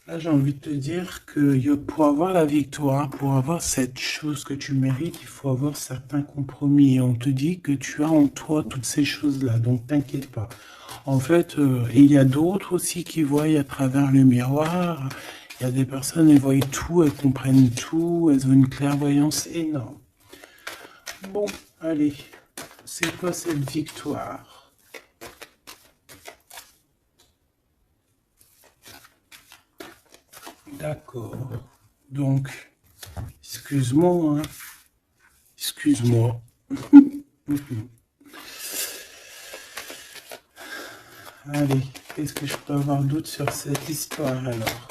Là, j'ai envie de te dire que pour avoir la victoire, pour avoir cette chose que tu mérites, il faut avoir certains compromis. Et on te dit que tu as en toi toutes ces choses-là, donc t'inquiète pas. En fait, il y a d'autres aussi qui voient à travers le miroir. Il y a des personnes, elles voient tout, elles comprennent tout, elles ont une clairvoyance énorme. Bon, allez, c'est quoi cette victoire? D'accord. Donc, excuse-moi, hein. Excuse-moi. Allez, qu'est-ce que je peux avoir d'autre sur cette histoire alors?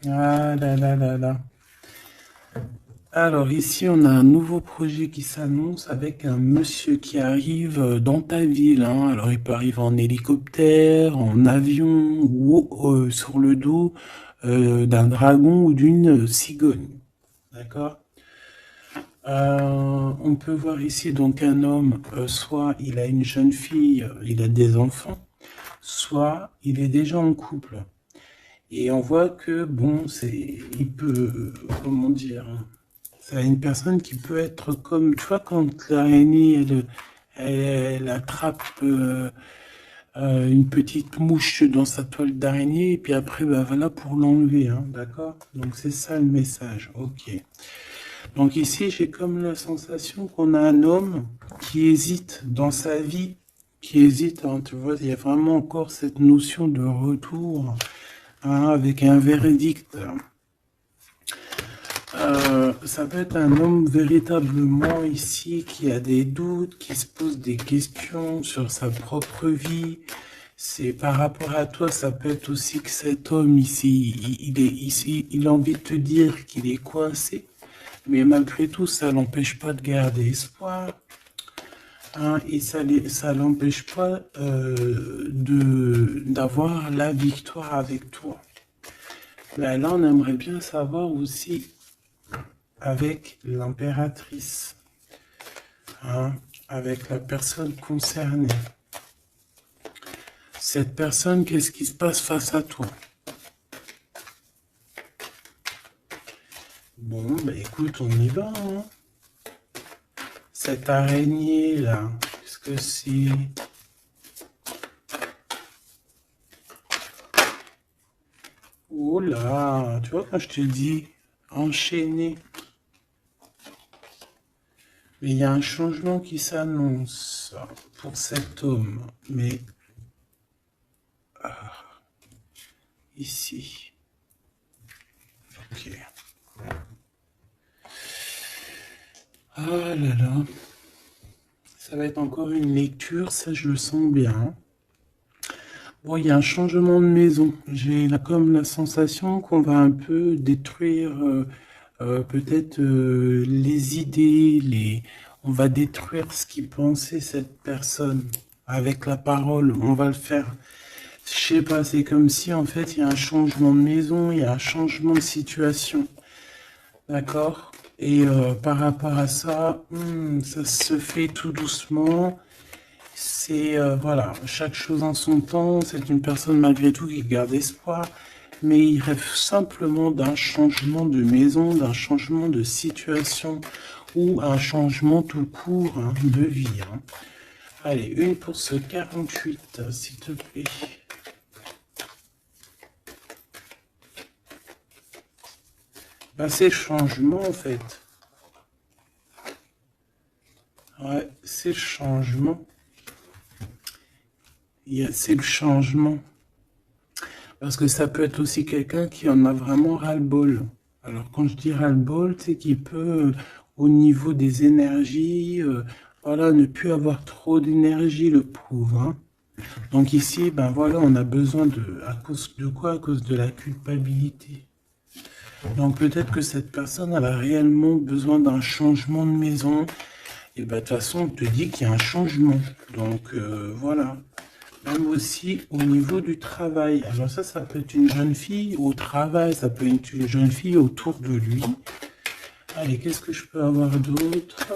Ah là là là là. Alors ici, on a un nouveau projet qui s'annonce avec un monsieur qui arrive dans ta ville, hein. Alors il peut arriver en hélicoptère, en avion ou sur le dos d'un dragon ou d'une cigogne. D'accord? On peut voir ici donc un homme, soit il a une jeune fille, il a des enfants, soit il est déjà en couple. Et on voit que, bon, il peut, comment dire, c'est une personne qui peut être comme, tu vois, quand l'araignée, elle attrape une petite mouche dans sa toile d'araignée, et puis après, bah voilà, pour l'enlever, hein, d'accord? Donc c'est ça le message, ok. Donc ici, j'ai comme la sensation qu'on a un homme qui hésite dans sa vie, qui hésite, hein, tu vois, il y a vraiment encore cette notion de retour, hein, avec un verdict. Ça peut être un homme véritablement ici qui a des doutes, qui se pose des questions sur sa propre vie. C'est par rapport à toi, ça peut être aussi que cet homme ici, il est ici, il a envie de te dire qu'il est coincé, mais malgré tout, ça l'empêche pas de garder espoir, hein, et ça l'empêche pas d'avoir la victoire avec toi. Ben là, on aimerait bien savoir aussi avec l'impératrice, hein, avec la personne concernée. Cette personne, qu'est-ce qui se passe face à toi? Bon, bah écoute, on y va, hein. Cette araignée là, qu'est-ce que c'est? Oh là, tu vois quand je te dis enchaîné. Mais il y a un changement qui s'annonce pour cet homme. Mais ici. Ok. Ah là là. Ça va être encore une lecture, ça je le sens bien. Bon, il y a un changement de maison. J'ai comme la sensation qu'on va un peu détruire peut-être les idées, on va détruire ce qui pensait cette personne avec la parole. On va le faire. Je sais pas, c'est comme si en fait il y a un changement de maison, il y a un changement de situation. D'accord? Et par rapport à ça, ça se fait tout doucement. C'est, voilà, chaque chose en son temps. C'est une personne malgré tout qui garde espoir. Mais il rêve simplement d'un changement de maison, d'un changement de situation ou un changement tout court, hein, de vie, hein. Allez, une pour ce 48, s'il te plaît. Ben, c'est le changement en fait. Ouais, c'est le changement. C'est le changement. Parce que ça peut être aussi quelqu'un qui en a vraiment ras-le-bol. Alors quand je dis ras-le-bol, c'est qu'il peut, au niveau des énergies, voilà, ne plus avoir trop d'énergie, le pauvre, hein. Donc ici, ben voilà, on a besoin à cause de quoi? À cause de la culpabilité. Donc peut-être que cette personne, elle a réellement besoin d'un changement de maison. Et ben de toute façon, on te dit qu'il y a un changement. Donc voilà. Même aussi au niveau du travail. Alors ça peut être une jeune fille au travail, ça peut être une jeune fille autour de lui. Allez, qu'est-ce que je peux avoir d'autre?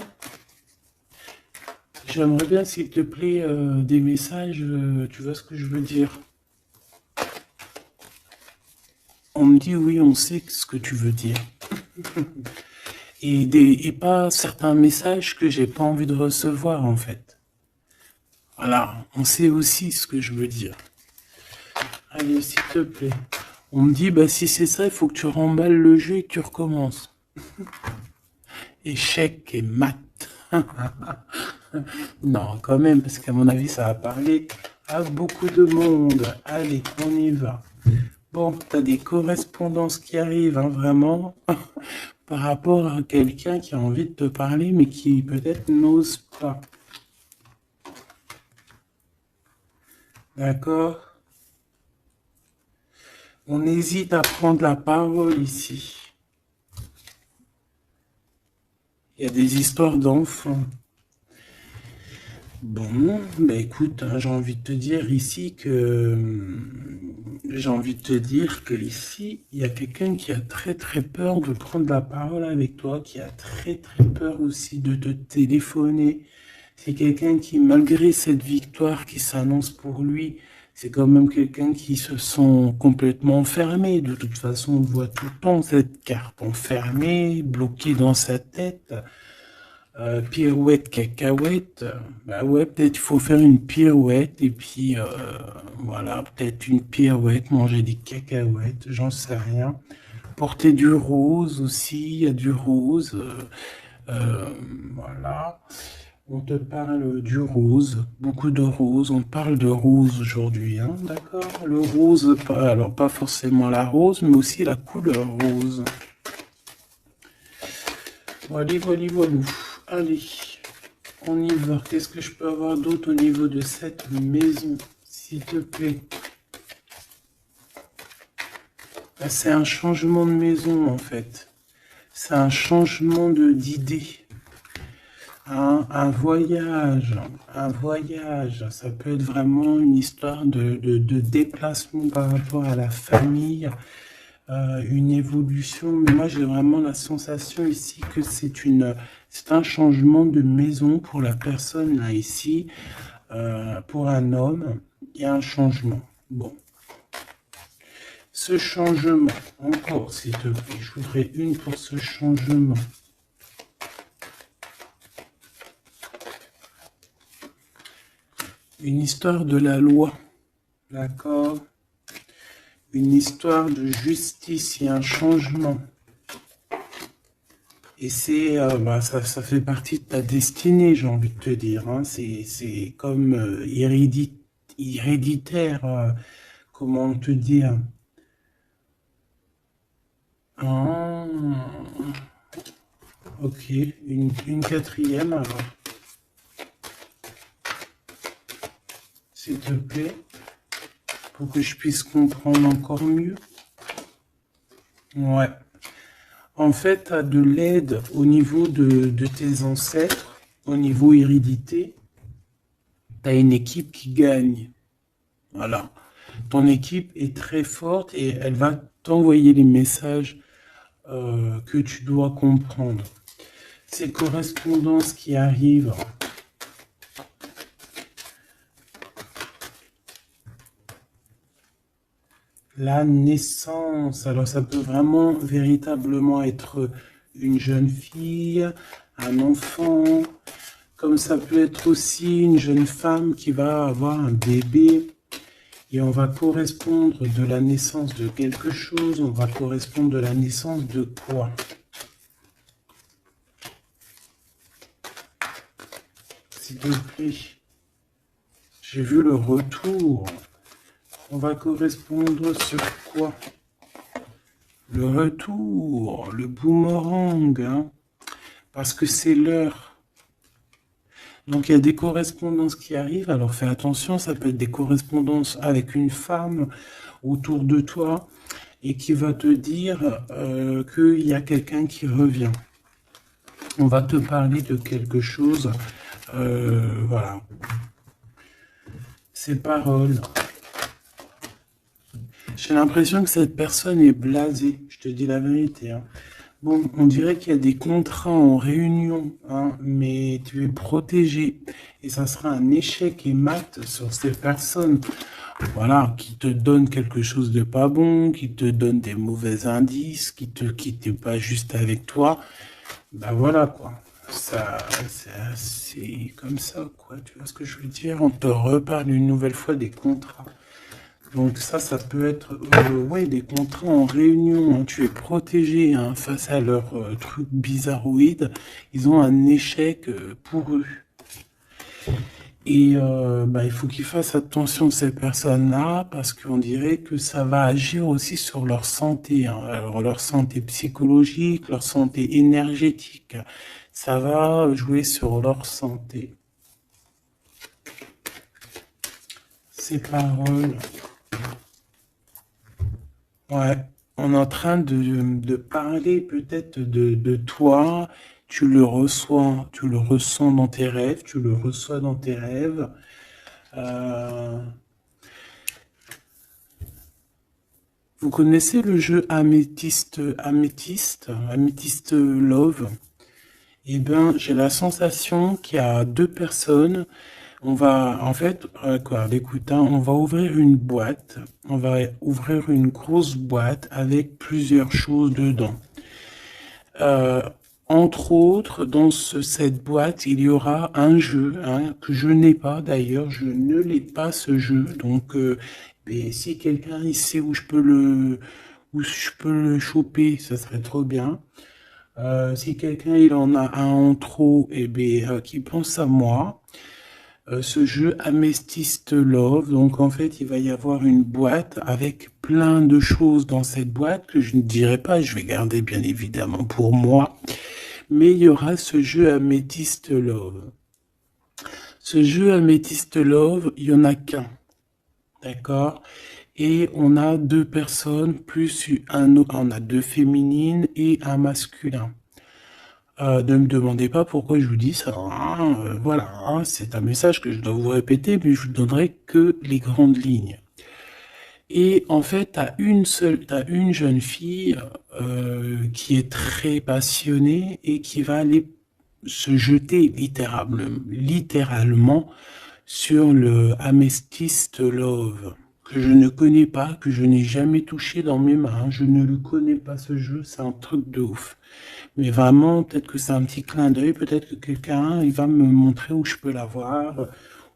J'aimerais bien, s'il te plaît, des messages, tu vois ce que je veux dire? On me dit oui, on sait ce que tu veux dire. Et pas certains messages que j'ai pas envie de recevoir, en fait. Voilà, on sait aussi ce que je veux dire. Allez, s'il te plaît. On me dit, bah si c'est ça, il faut que tu remballes le jeu et que tu recommences. Échec et maths. Non, quand même, parce qu'à mon avis, ça va parler à beaucoup de monde. Allez, on y va. Bon, t'as des correspondances qui arrivent, hein, vraiment, par rapport à quelqu'un qui a envie de te parler, mais qui peut-être n'ose pas. D'accord? On hésite à prendre la parole ici. Il y a des histoires d'enfants. Bon, bah écoute, hein, j'ai envie de te dire ici ici, il y a quelqu'un qui a très très peur de prendre la parole avec toi, qui a très très peur aussi de te téléphoner. C'est quelqu'un qui, malgré cette victoire qui s'annonce pour lui, c'est quand même quelqu'un qui se sent complètement enfermé. De toute façon, on voit tout le temps cette carte enfermée, bloquée dans sa tête. Pirouette, cacahuète, bah ouais, peut-être il faut faire une pirouette et puis voilà, peut-être une pirouette, manger des cacahuètes, j'en sais rien. Porter du rose aussi, il y a du rose, voilà. On te parle du rose, beaucoup de rose, on parle de rose aujourd'hui, hein, d'accord? Le rose, alors pas forcément la rose, mais aussi la couleur rose. Voilà, voilà, voilà. Allez. On y va. Qu'est-ce que je peux avoir d'autre au niveau de cette maison, s'il te plaît? C'est un changement de maison, en fait. C'est un changement d'idée. Un voyage. Un voyage. Ça peut être vraiment une histoire de déplacement par rapport à la famille. Une évolution. Mais moi, j'ai vraiment la sensation ici que c'est un changement de maison pour la personne, là, ici. Pour un homme, il y a un changement. Bon. Ce changement, encore s'il te plaît, je voudrais une pour ce changement. Une histoire de la loi, d'accord? Une histoire de justice, il y a un changement. Et c'est, ça fait partie de ta destinée, j'ai envie de te dire. Hein. C'est comme héréditaire, comment te dire? Ah, ok, une quatrième alors, s'il te plaît, pour que je puisse comprendre encore mieux. Ouais. En fait, tu as de l'aide au niveau de tes ancêtres, au niveau hérédité. Tu as une équipe qui gagne. Voilà. Ton équipe est très forte et elle va t'envoyer les messages que tu dois comprendre. Ces correspondances qui arrivent, la naissance, alors ça peut vraiment véritablement être une jeune fille, un enfant, comme ça peut être aussi une jeune femme qui va avoir un bébé. Et on va correspondre de la naissance de quelque chose, on va correspondre de la naissance de quoi? S'il te plaît. J'ai vu le retour. On va correspondre sur quoi? Le retour, le boomerang, hein, parce que c'est l'heure. Donc il y a des correspondances qui arrivent, alors fais attention, ça peut être des correspondances avec une femme autour de toi et qui va te dire qu'il y a quelqu'un qui revient. On va te parler de quelque chose, voilà. Ces paroles. J'ai l'impression que cette personne est blasée, je te dis la vérité. Hein. Bon, on dirait qu'il y a des contrats en réunion, hein, mais tu es protégé. Et ça sera un échec et mat sur ces personnes, voilà, qui te donnent quelque chose de pas bon, qui te donnent des mauvais indices, qui te quittent pas juste avec toi. Ben voilà, quoi. C'est comme ça, quoi. Tu vois ce que je veux dire? On te reparle une nouvelle fois des contrats. Donc ça peut être ouais, des contrats en réunion, hein. Tu es protégé, hein, face à leurs trucs bizarroïdes. Ils ont un échec pour eux. Et bah, il faut qu'ils fassent attention ces personnes-là parce qu'on dirait que ça va agir aussi sur leur santé, hein. Alors leur santé psychologique, leur santé énergétique. Ça va jouer sur leur santé. Ces paroles. Ouais, on est en train de parler peut-être de toi, tu le ressens dans tes rêves, tu le reçois dans tes rêves. Euh, vous connaissez le jeu Améthyste Love? Eh bien, j'ai la sensation qu'il y a deux personnes. On va, en fait, quoi, écoute, hein, on va ouvrir une boîte. On va ouvrir une grosse boîte avec plusieurs choses dedans. Euh, Entre autres, dans cette boîte, il y aura un jeu, hein, que je n'ai pas d'ailleurs, je ne l'ai pas ce jeu. Donc, mais si quelqu'un il sait où je peux le choper, ça serait trop bien. Si quelqu'un il en a un en trop, et bien, qui pense à moi. Ce jeu Amethyst Love, donc en fait il va y avoir une boîte avec plein de choses dans cette boîte que je ne dirai pas, je vais garder bien évidemment pour moi, mais il y aura ce jeu Amethyst Love. Ce jeu Amethyst Love, il y en a qu'un, d'accord? Et on a deux personnes plus on a deux féminines et un masculin. Ne me demandez pas pourquoi je vous dis ça, hein, voilà, hein, c'est un message que je dois vous répéter, mais je vous donnerai que les grandes lignes. Et en fait, t'as une jeune fille qui est très passionnée et qui va aller se jeter littéralement sur le Amethyst Love, que je ne connais pas, que je n'ai jamais touché dans mes mains. Je ne le connais pas ce jeu, c'est un truc de ouf. Mais vraiment, peut-être que c'est un petit clin d'œil, peut-être que quelqu'un, il va me montrer où je peux l'avoir,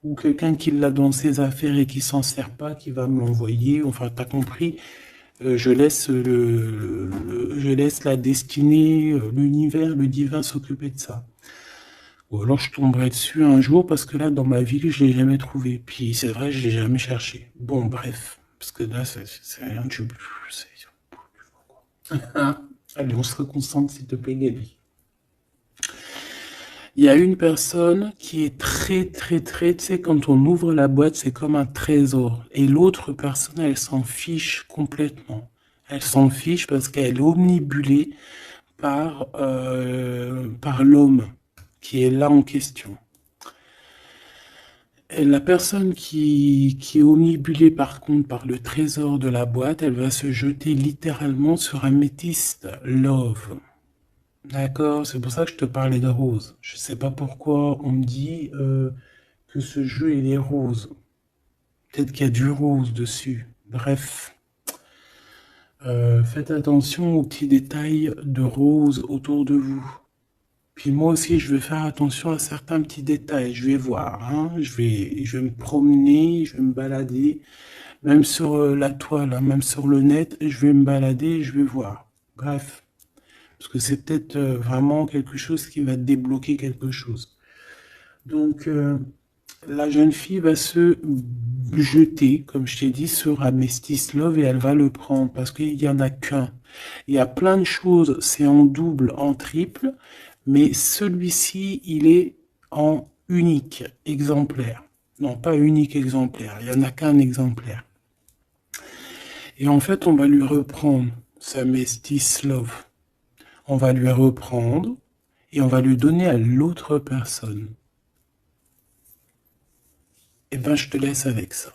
ou quelqu'un qui l'a dans ses affaires et qui s'en sert pas, qui va me l'envoyer. Enfin, t'as compris. Je laisse la destinée, l'univers, le divin s'occuper de ça. Ou alors je tomberai dessus un jour parce que là, dans ma vie, je l'ai jamais trouvé. Puis c'est vrai, je l'ai jamais cherché. Bon, bref, parce que là, c'est rien du tout. Allez, on se reconcentre, s'il te plaît, Gabi. Il y a une personne qui est très, tu sais, quand on ouvre la boîte, c'est comme un trésor. Et l'autre personne, elle s'en fiche complètement. Elle s'en fiche parce qu'elle est omnibulée par l'homme qui est là en question. Et la personne qui est omnibulée par contre par le trésor de la boîte, elle va se jeter littéralement sur Amethyst Love. D'accord, c'est pour ça que je te parlais de rose. Je sais pas pourquoi on me dit que ce jeu il est rose. Peut-être qu'il y a du rose dessus. Bref, faites attention aux petits détails de rose autour de vous. Puis moi aussi, je vais faire attention à certains petits détails. Je vais voir, hein. Je vais me promener, je vais me balader, même sur la toile, hein, même sur le net, je vais me balader, et je vais voir. Bref. Parce que c'est peut-être vraiment quelque chose qui va débloquer quelque chose. Donc, la jeune fille va se jeter, comme je t'ai dit, sur Amethyst Love et elle va le prendre parce qu'il n'y en a qu'un. Il y a plein de choses, c'est en double, en triple, mais celui-ci, il est en unique exemplaire. Non, pas unique exemplaire, il n'y en a qu'un exemplaire. Et en fait, on va lui reprendre sa Amethyst Love. On va lui reprendre et on va lui donner à l'autre personne. Eh ben, je te laisse avec ça.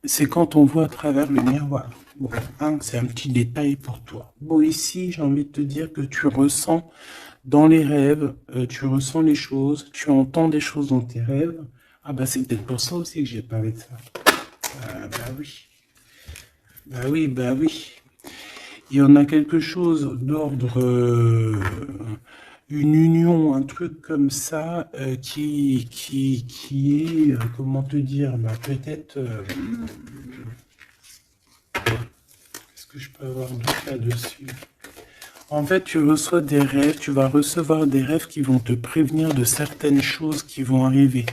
c'est quand on voit à travers le miroir. Bon, hein, c'est un petit détail pour toi. Bon, ici, j'ai envie de te dire que tu ressens dans les rêves, tu ressens les choses, tu entends des choses dans tes rêves. Ah bah c'est peut-être pour ça aussi que j'ai parlé de ça. Bah oui. Bah oui, bah oui. Il y en a quelque chose d'ordre, une union, un truc comme ça, qui est, comment te dire, bah peut-être, qu'est-ce que je peux avoir d'autre là-dessus? En fait, tu reçois des rêves, tu vas recevoir des rêves qui vont te prévenir de certaines choses qui vont arriver.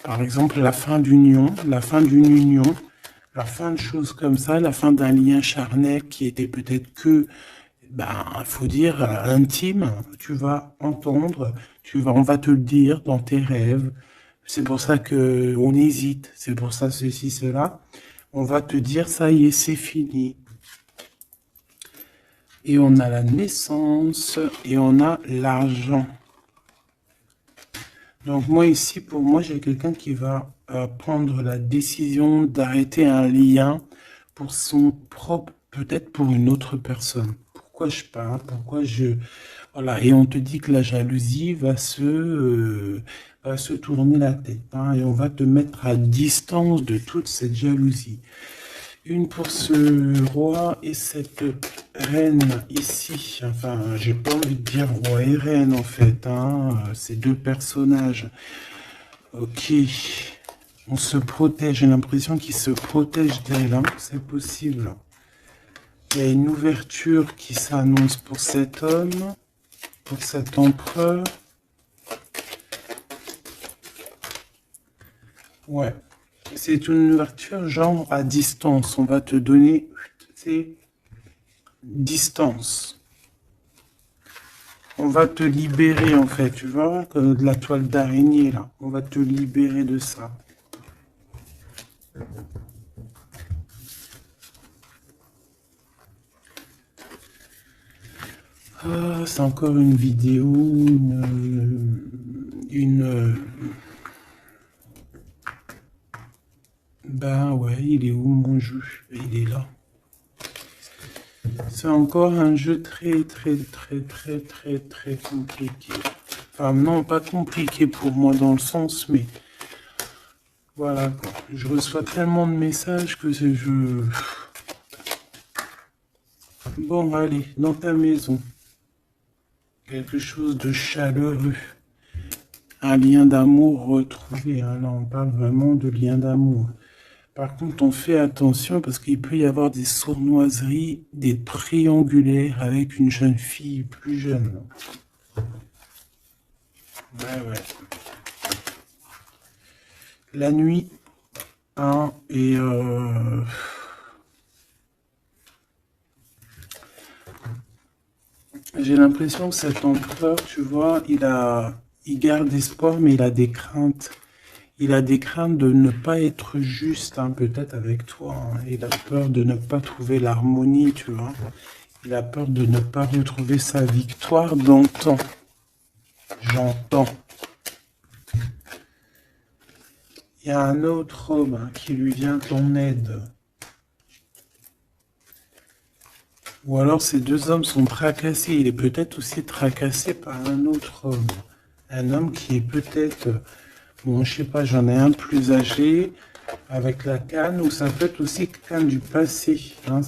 Par exemple, la fin d'une union, la fin de choses comme ça, la fin d'un lien charnel qui était peut-être que, ben, faut dire, intime. Tu vas entendre, on va te le dire dans tes rêves. C'est pour ça que on hésite. C'est pour ça ceci, cela. On va te dire, ça y est, c'est fini. Et on a la naissance et on a l'argent. Donc moi ici, pour moi, j'ai quelqu'un qui va prendre la décision d'arrêter un lien pour son propre, peut-être pour une autre personne. Pourquoi je parle? Pourquoi je... Voilà, et on te dit que la jalousie va se tourner la tête, hein, et on va te mettre à distance de toute cette jalousie. Une pour ce roi et cette reine ici. Enfin, j'ai pas envie de dire roi et reine en fait, hein. Ces deux personnages. Ok. On se protège. J'ai l'impression qu'ils se protègent d'elle, hein. C'est possible. Il y a une ouverture qui s'annonce pour cet homme, pour cet empereur. Ouais. C'est une ouverture genre à distance. On va te donner, c'est distance. On va te libérer en fait, tu vois, comme de la toile d'araignée là. On va te libérer de ça. Ah, c'est encore une vidéo, Ben ouais, il est où mon jeu? Il est là. C'est encore un jeu très compliqué. Enfin non, pas compliqué pour moi dans le sens, mais voilà quoi. Je reçois tellement de messages que je... Bon, allez, dans ta maison. Quelque chose de chaleureux. Un lien d'amour retrouvé. Hein. Là, on parle vraiment de lien d'amour. Par contre, on fait attention parce qu'il peut y avoir des sournoiseries, des triangulaires avec une jeune fille plus jeune. Ouais. La nuit, hein, et j'ai l'impression que cet empereur, tu vois, il garde espoir, mais il a des craintes. Il a des craintes de ne pas être juste, hein, peut-être avec toi. Hein. Il a peur de ne pas trouver l'harmonie, tu vois. Il a peur de ne pas retrouver sa victoire d'antan. J'entends. Il y a un autre homme, hein, qui lui vient en aide. Ou alors ces deux hommes sont tracassés. Il est peut-être aussi tracassé par un autre homme. Un homme qui est peut-être... Bon, je sais pas, j'en ai un plus âgé, avec la canne, ou ça peut être aussi quelqu'un du passé. Hein,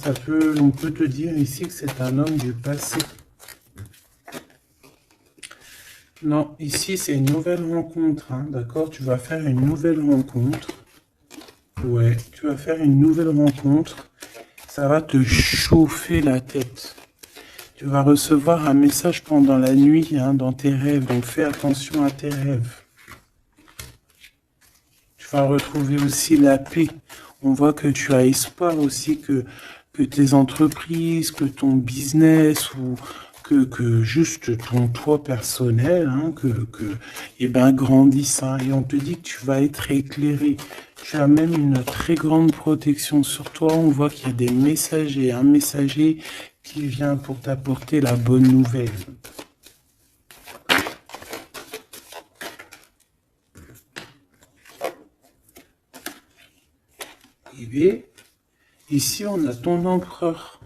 on peut te dire ici que c'est un homme du passé. Non, ici c'est une nouvelle rencontre, hein, d'accord? Tu vas faire une nouvelle rencontre. Ouais, tu vas faire une nouvelle rencontre. Ça va te chauffer la tête. Tu vas recevoir un message pendant la nuit, hein, dans tes rêves, donc fais attention à tes rêves. Tu vas retrouver aussi la paix. On voit que tu as espoir aussi que tes entreprises, que ton business ou que juste ton toi personnel, hein, eh ben, grandisse. Hein, et on te dit que tu vas être éclairé. Tu as même une très grande protection sur toi. On voit qu'il y a des messagers, un messager qui vient pour t'apporter la bonne nouvelle. Et Ici, on a ton empereur.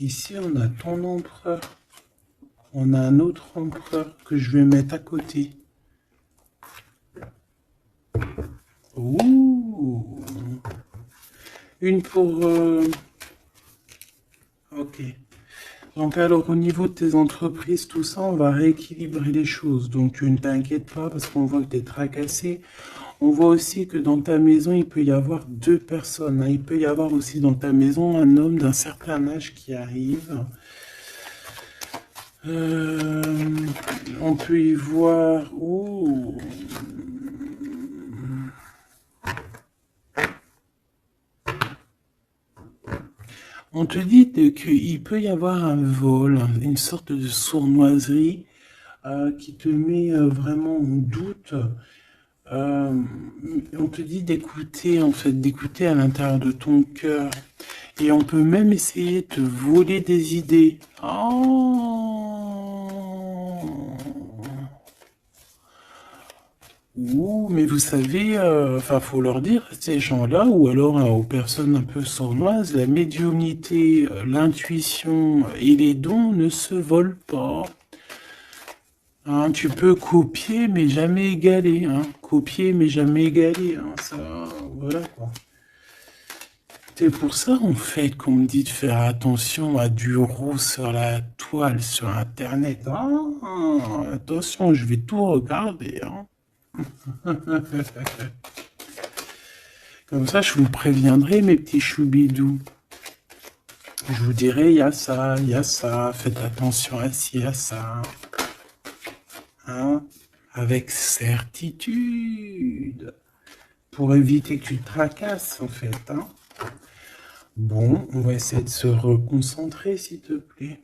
Ici, on a ton empereur. On a un autre empereur que je vais mettre à côté. Ouh. Une pour... Ok. Donc alors, au niveau de tes entreprises, tout ça, on va rééquilibrer les choses. Donc, tu ne t'inquiètes pas parce qu'on voit que tu es tracassé. On voit aussi que dans ta maison, il peut y avoir deux personnes, hein. Il peut y avoir aussi dans ta maison un homme d'un certain âge qui arrive. On peut y voir... Oh. On te dit qu'il peut y avoir un vol, une sorte de sournoiserie qui te met vraiment en doute. On te dit d'écouter, en fait, d'écouter à l'intérieur de ton cœur. Et on peut même essayer de te voler des idées. Oh. Ouh, mais vous savez, enfin, faut leur dire, ces gens-là, ou alors aux personnes un peu sournoises, la médiumnité, l'intuition et les dons ne se volent pas. Hein, tu peux copier, mais jamais égaler. Hein. Copier, mais jamais égaler. Hein. Ça, voilà quoi. C'est pour ça, en fait, qu'on me dit de faire attention à du roux sur la toile, sur Internet. Ah, attention, je vais tout regarder. Hein. Comme ça, je vous préviendrai, mes petits choubidous. Je vous dirai, il y a ça, faites attention à ci, à ça. Hein, avec certitude. Pour éviter que tu te tracasses, en fait. Hein. Bon, on va essayer de se reconcentrer, s'il te plaît.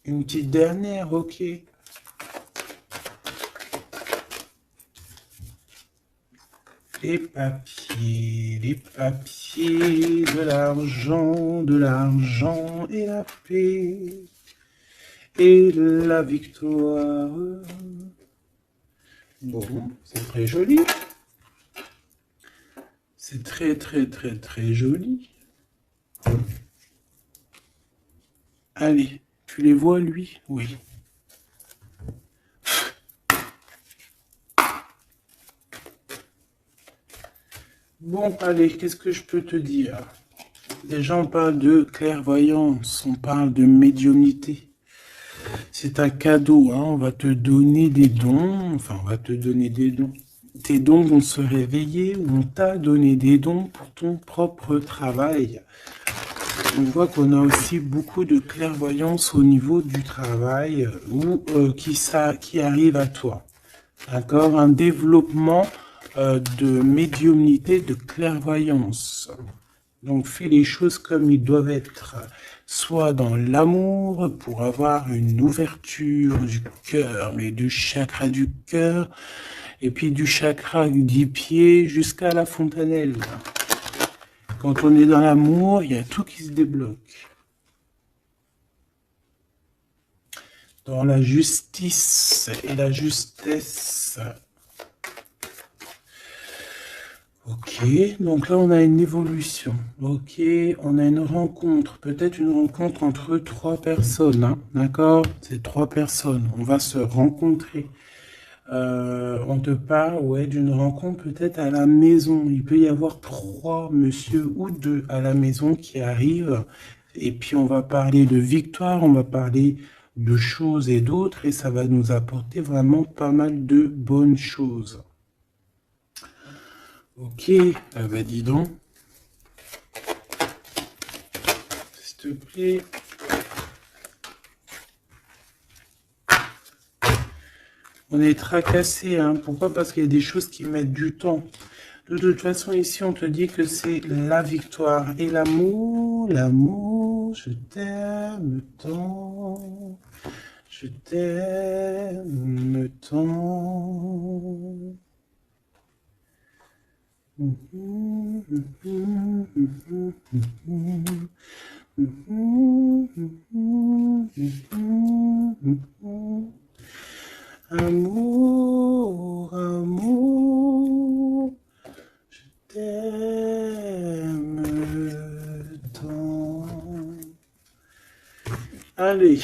Une petite dernière, ok. Les papiers, de l'argent et la paix et la victoire. Bon, c'est très joli. C'est très, très, très, très joli. Allez, tu les vois, lui? Oui. Bon, allez, qu'est-ce que je peux te dire? Déjà, on parle de clairvoyance, on parle de médiumnité. C'est un cadeau, hein, on va te donner des dons, enfin, on va te donner des dons. Tes dons vont se réveiller, ou on t'a donné des dons pour ton propre travail. On voit qu'on a aussi beaucoup de clairvoyance au niveau du travail qui arrive à toi. D'accord? Un développement de médiumnité, de clairvoyance. Donc fais les choses comme ils doivent être. Soit dans l'amour pour avoir une ouverture du cœur, mais du chakra du cœur, et puis du chakra du pied jusqu'à la fontanelle. Quand on est dans l'amour, il y a tout qui se débloque. Dans la justice et la justesse. Ok, donc là on a une évolution. Ok, on a une rencontre, peut-être une rencontre entre trois personnes, hein, d'accord? C'est trois personnes, on va se rencontrer. On te parle, ouais, d'une rencontre peut-être à la maison. Il peut y avoir trois monsieur ou deux à la maison qui arrivent. Et puis on va parler de victoire, on va parler de choses et d'autres, et ça va nous apporter vraiment pas mal de bonnes choses. Ok, bah dis donc. S'il te plaît. On est tracassé, hein. Pourquoi? Parce qu'il y a des choses qui mettent du temps. De toute façon, ici, on te dit que c'est la victoire. Et l'amour, je t'aime tant. Je t'aime tant. Amour, amour, je t'aime tant. Allez.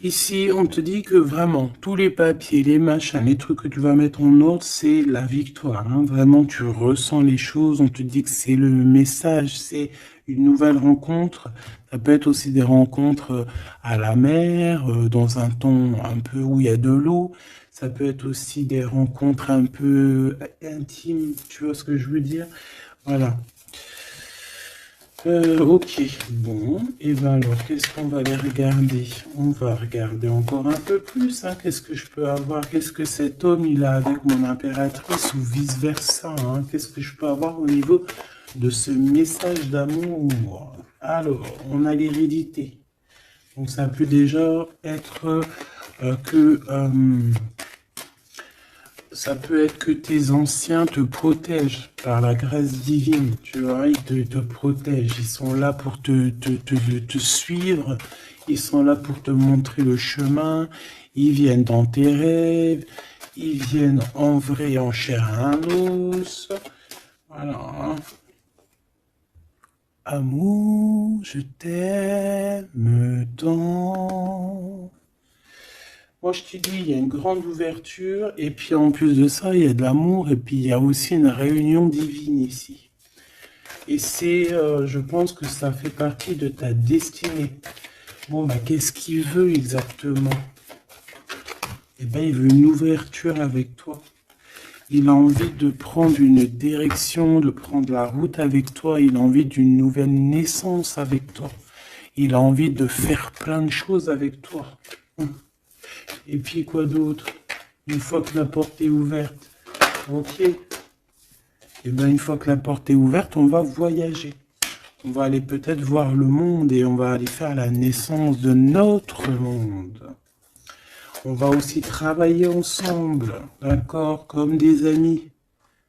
Ici, on te dit que vraiment, tous les papiers, les machins, les trucs que tu vas mettre en ordre, c'est la victoire. Hein. Vraiment, tu ressens les choses. On te dit que c'est le message, c'est une nouvelle rencontre. Ça peut être aussi des rencontres à la mer, dans un ton un peu où il y a de l'eau. Ça peut être aussi des rencontres un peu intimes, tu vois ce que je veux dire? Voilà. Ok, bon, et ben alors, qu'est-ce qu'on va aller regarder? On va regarder encore un peu plus, hein. Qu'est-ce que je peux avoir? Qu'est-ce que cet homme, il a avec mon impératrice ou vice-versa, hein? Qu'est-ce que je peux avoir au niveau de ce message d'amour? Alors, on a l'hérédité. Donc, ça peut déjà être que... ça peut être que tes anciens te protègent par la grâce divine, tu vois, ils te protègent, ils sont là pour te suivre, ils sont là pour te montrer le chemin, ils viennent dans tes rêves, ils viennent en vrai, en chair et en os, voilà. Amour, je t'aime tant. Moi, je te dis, il y a une grande ouverture, et puis en plus de ça, il y a de l'amour, et puis il y a aussi une réunion divine ici. Et c'est, je pense que ça fait partie de ta destinée. Bon, bah, qu'est-ce qu'il veut exactement? Eh bien, il veut une ouverture avec toi. Il a envie de prendre une direction, de prendre la route avec toi. Il a envie d'une nouvelle naissance avec toi. Il a envie de faire plein de choses avec toi. Et puis quoi d'autre? Une fois que la porte est ouverte, ok. Et bien une fois que la porte est ouverte, on va voyager. On va aller peut-être voir le monde et on va aller faire la naissance de notre monde. On va aussi travailler ensemble, d'accord, comme des amis,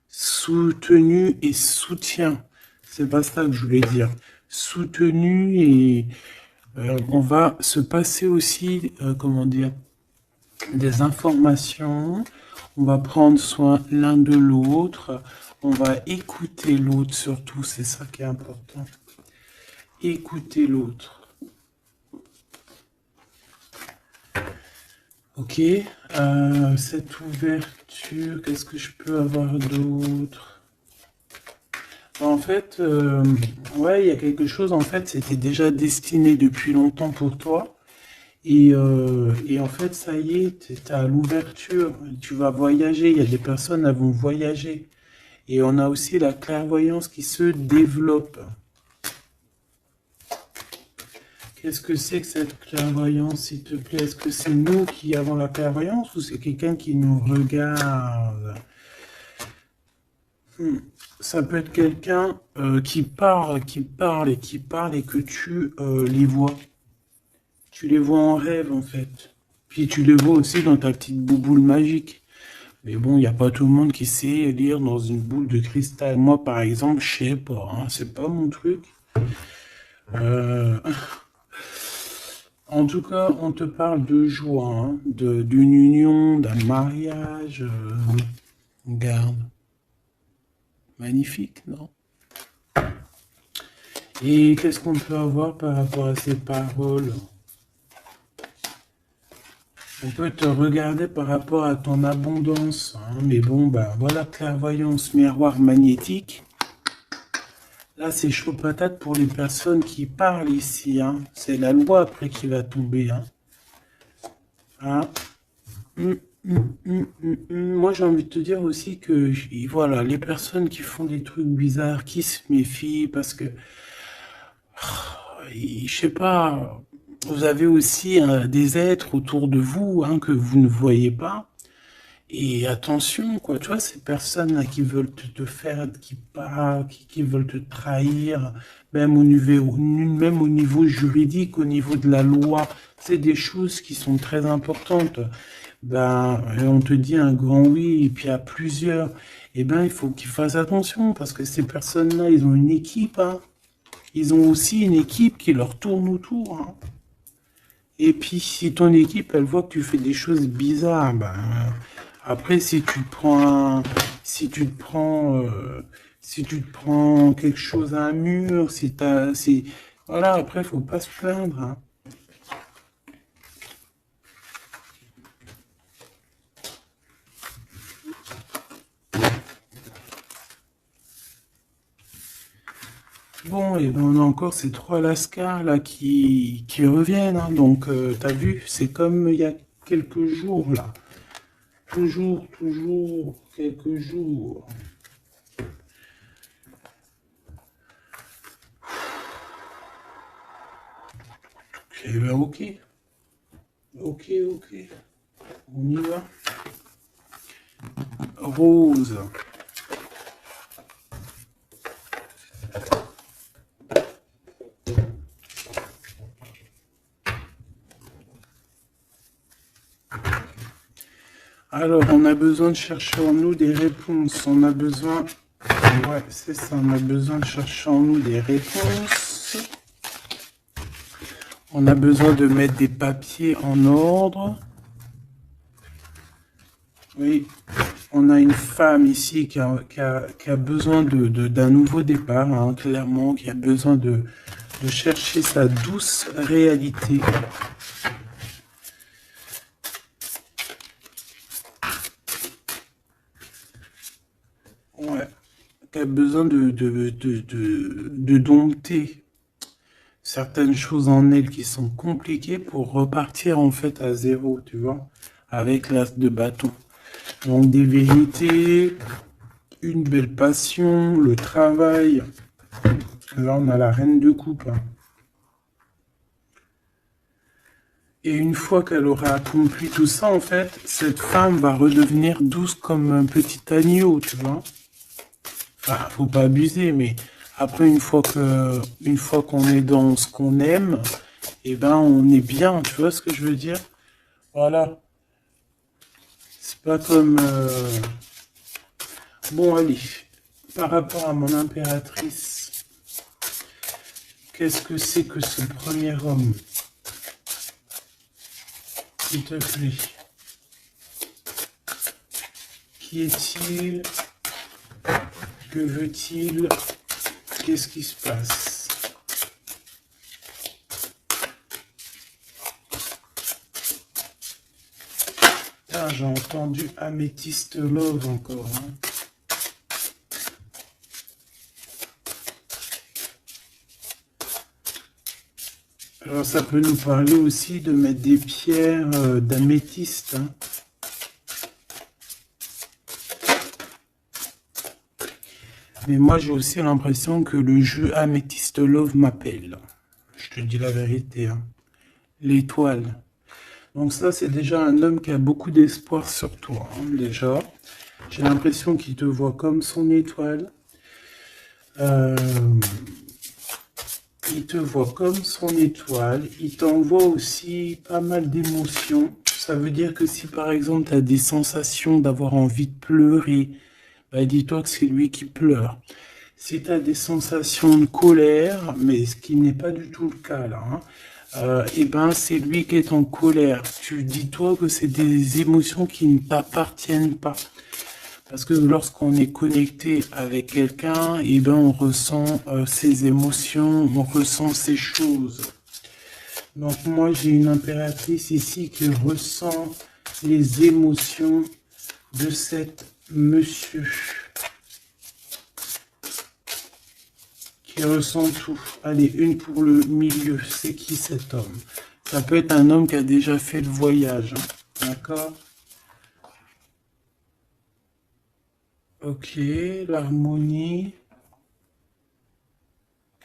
soutenus et soutien. C'est pas ça que je voulais dire. Soutenus et on va se passer aussi, comment dire, des informations, on va prendre soin l'un de l'autre, on va écouter l'autre surtout, c'est ça qui est important. Écouter l'autre. Ok, cette ouverture, qu'est-ce que je peux avoir d'autre? En fait, ouais, il y a quelque chose, en fait, c'était déjà destiné depuis longtemps pour toi. Et en fait, ça y est, tu es à l'ouverture, tu vas voyager, il y a des personnes qui vont voyager. Et on a aussi la clairvoyance qui se développe. Qu'est-ce que c'est que cette clairvoyance, s'il te plaît? Est-ce que c'est nous qui avons la clairvoyance ou c'est quelqu'un qui nous regarde? Ça peut être quelqu'un qui parle et que tu les vois. Tu les vois en rêve, en fait. Puis tu les vois aussi dans ta petite bouboule magique. Mais bon, il n'y a pas tout le monde qui sait lire dans une boule de cristal. Moi, par exemple, je sais pas, hein, c'est pas mon truc. En tout cas, on te parle de joie, hein, d'une union, d'un mariage. Regarde. Magnifique, non? Et qu'est-ce qu'on peut avoir par rapport à ces paroles? On peut te regarder par rapport à ton abondance, hein, mais bon, bah voilà, clairvoyance, miroir magnétique. Là, c'est chaud patate pour les personnes qui parlent ici, hein. C'est la loi après qui va tomber, hein. Ah. Moi, j'ai envie de te dire aussi que, voilà, les personnes qui font des trucs bizarres, qui se méfient, parce que, je sais pas, vous avez aussi des êtres autour de vous, hein, que vous ne voyez pas. Et attention, quoi, tu vois, ces personnes-là qui veulent te faire, qui parlent, qui veulent te trahir, même au niveau juridique, au niveau de la loi, c'est des choses qui sont très importantes. Ben, on te dit un grand oui, et puis à plusieurs, eh ben, il faut qu'ils fassent attention, parce que ces personnes-là, ils ont une équipe, hein. Ils ont aussi une équipe qui leur tourne autour, hein. Et puis, si ton équipe, elle voit que tu fais des choses bizarres, ben, après, si tu te prends quelque chose à un mur, voilà, après, faut pas se plaindre, hein. Bon, et ben, on a encore ces trois lascars là qui reviennent, hein. Donc, t'as vu, c'est comme il y a quelques jours là. Toujours, quelques jours. Eh ben, ok, ok. On y va. Rose. Alors, on a besoin de chercher en nous des réponses. On a besoin... Ouais, c'est ça, on a besoin de chercher en nous des réponses. On a besoin de mettre des papiers en ordre. Oui, on a une femme ici qui a besoin d'un nouveau départ, hein, clairement, qui a besoin de chercher sa douce réalité. Ouais, qui a besoin de dompter certaines choses en elle qui sont compliquées pour repartir en fait à zéro, tu vois, avec l'as de bâton. Donc des vérités, une belle passion, le travail. Là, on a la reine de coupe, hein. Et une fois qu'elle aura accompli tout ça, en fait, cette femme va redevenir douce comme un petit agneau, tu vois. Enfin, faut pas abuser, mais après, une fois qu'on est dans ce qu'on aime, eh ben, on est bien, tu vois ce que je veux dire? Voilà. C'est pas comme... Bon, allez. Par rapport à mon impératrice, qu'est-ce que c'est que ce premier homme? S'il te plaît. Qui est-il? Que veut-il? Qu'est-ce qui se passe? Ah, j'ai entendu Améthyste Love encore, hein. Alors ça peut nous parler aussi de mettre des pierres d'améthyste, hein. Mais moi j'ai aussi l'impression que le jeu Améthyste Love m'appelle. Je te dis la vérité, hein. L'étoile. Donc ça c'est déjà un homme qui a beaucoup d'espoir sur toi, hein, déjà. J'ai l'impression qu'il te voit comme son étoile. Il te voit comme son étoile. Il t'envoie aussi pas mal d'émotions. Ça veut dire que si par exemple tu as des sensations d'avoir envie de pleurer, bah, dis-toi que c'est lui qui pleure. Si tu as des sensations de colère, mais ce qui n'est pas du tout le cas là, hein, et ben c'est lui qui est en colère. Tu dis-toi que c'est des émotions qui ne t'appartiennent pas. Parce que lorsqu'on est connecté avec quelqu'un, et ben on ressent ses émotions, on ressent ses choses. Donc moi j'ai une impératrice ici qui ressent les émotions de cet monsieur. Qui ressent tout. Allez, une pour le milieu. C'est qui cet homme? Ça peut être un homme qui a déjà fait le voyage, hein. D'accord? Ok, l'harmonie.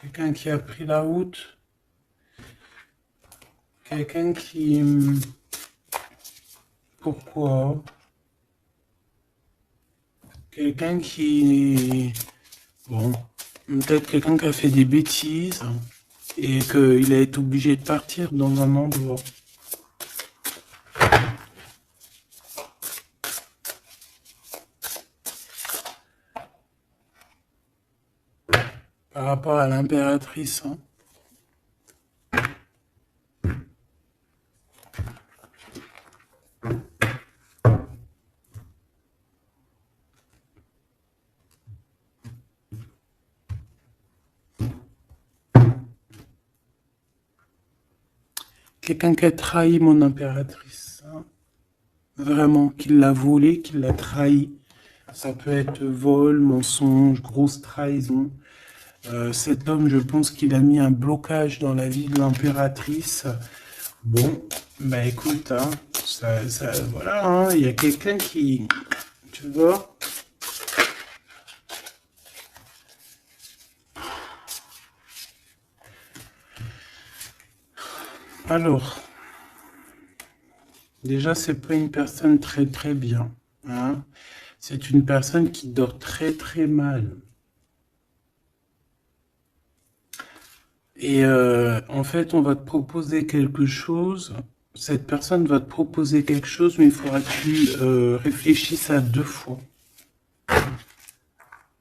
Quelqu'un qui a pris la route. Quelqu'un qui... Pourquoi? Quelqu'un qui... Bon, peut-être quelqu'un qui a fait des bêtises et qu'il a été obligé de partir dans un endroit. Par rapport à l'impératrice, hein. quelqu'un qui a trahi mon impératrice. Hein. Vraiment, qui l'a volé, qui l'a trahi. Ça peut être vol, mensonge, grosse trahison. Cet homme, je pense qu'il a mis un blocage dans la vie de l'impératrice. Bon, bah écoute, hein, voilà, hein, il y a quelqu'un qui, tu vois. Alors, déjà, c'est pas une personne très très bien. Hein. C'est une personne qui dort très très mal. Et en fait, on va te proposer quelque chose. Cette personne va te proposer quelque chose, mais il faudra que tu réfléchisses à 2 fois.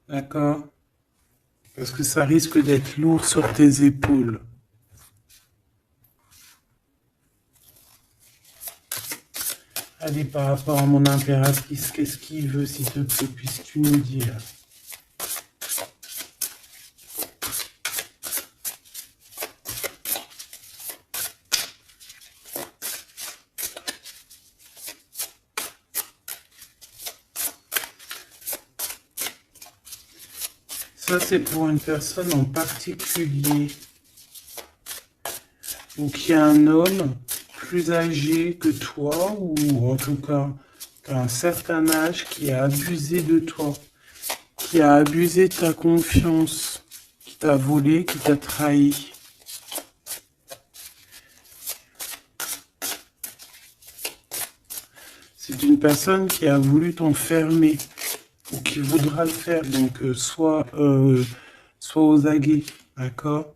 D'accord? Parce que ça risque d'être lourd sur tes épaules. Allez, par rapport à mon impératrice, qu'est-ce qu'il veut, s'il te plaît, puisses-tu nous dire? Ça, c'est pour une personne en particulier. Ou qui a un homme plus âgé que toi, ou en tout cas, qu'à un certain âge, qui a abusé de toi, qui a abusé de ta confiance, qui t'a volé, qui t'a trahi. C'est une personne qui a voulu t'enfermer, ou qui voudra le faire, donc soit aux aguets, d'accord?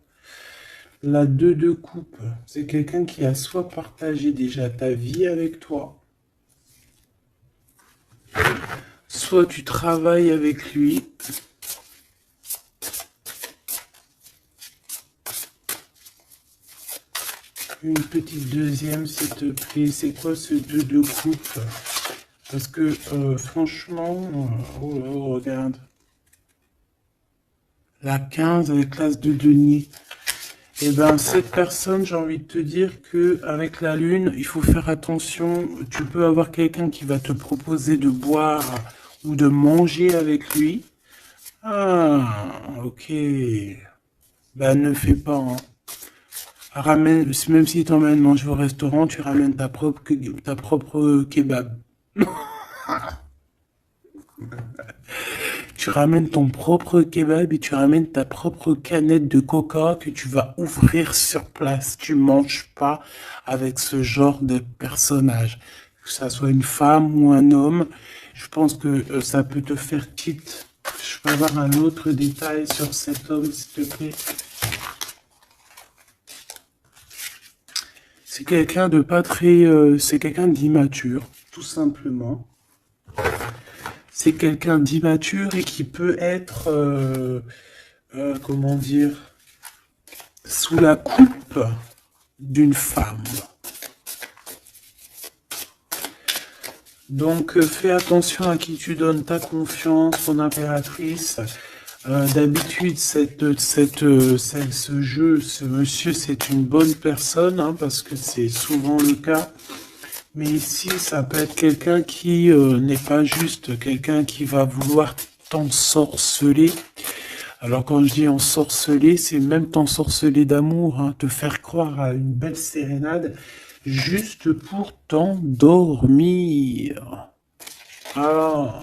La 2 de coupe, c'est quelqu'un qui a soit partagé déjà ta vie avec toi, soit tu travailles avec lui. Une petite deuxième, s'il te plaît. C'est quoi ce 2 de coupe? Parce que franchement, oh, regarde. La 15 avec l'as de denier. Eh ben, cette personne, j'ai envie de te dire que avec la lune, il faut faire attention. Tu peux avoir quelqu'un qui va te proposer de boire ou de manger avec lui. Ah, ok. Ben, ne fais pas. Hein. Ramène, même si tu emmènes manger au restaurant, tu ramènes ta propre kebab. Tu ramènes ton propre kebab et tu ramènes ta propre canette de coca que tu vas ouvrir sur place. Tu manges pas avec ce genre de personnage. Que ça soit une femme ou un homme, je pense que ça peut te faire tilt. Je peux avoir un autre détail sur cet homme, s'il te plaît. C'est quelqu'un de pas très... c'est quelqu'un d'immature, tout simplement. C'est quelqu'un d'immature et qui peut être, comment dire, sous la coupe d'une femme. Donc, fais attention à qui tu donnes ta confiance, ton impératrice. D'habitude, ce jeu, ce monsieur, c'est une bonne personne, hein, parce que c'est souvent le cas. Mais ici, ça peut être quelqu'un qui n'est pas juste quelqu'un qui va vouloir t'ensorceler. Alors quand je dis ensorceler, c'est même t'ensorceler d'amour, hein, te faire croire à une belle sérénade, juste pour t'endormir. Ah.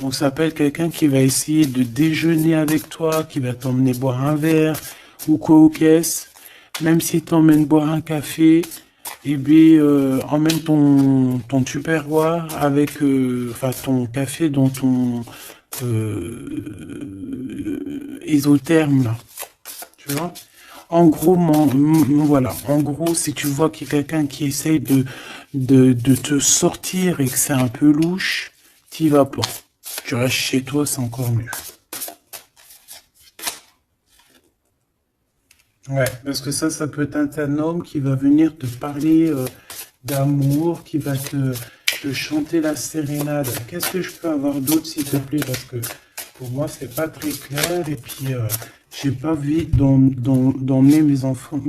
Donc ça peut être quelqu'un qui va essayer de déjeuner avec toi, qui va t'emmener boire un verre, ou quoi aux caisses. Même si t'emmène boire un café, eh bien, emmène ton tupperware avec, enfin, ton café dans ton isotherme, là. Tu vois? En gros, voilà. En gros, si tu vois qu'il y a quelqu'un qui essaye de te sortir et que c'est un peu louche, t'y vas pas. Tu restes chez toi, c'est encore mieux. Ouais, parce que ça peut être un homme qui va venir te parler d'amour, qui va te chanter la sérénade. Qu'est-ce que je peux avoir d'autre, s'il te plaît? Parce que pour moi, c'est pas très clair. Et puis, j'ai pas envie d'emmener mes enfants.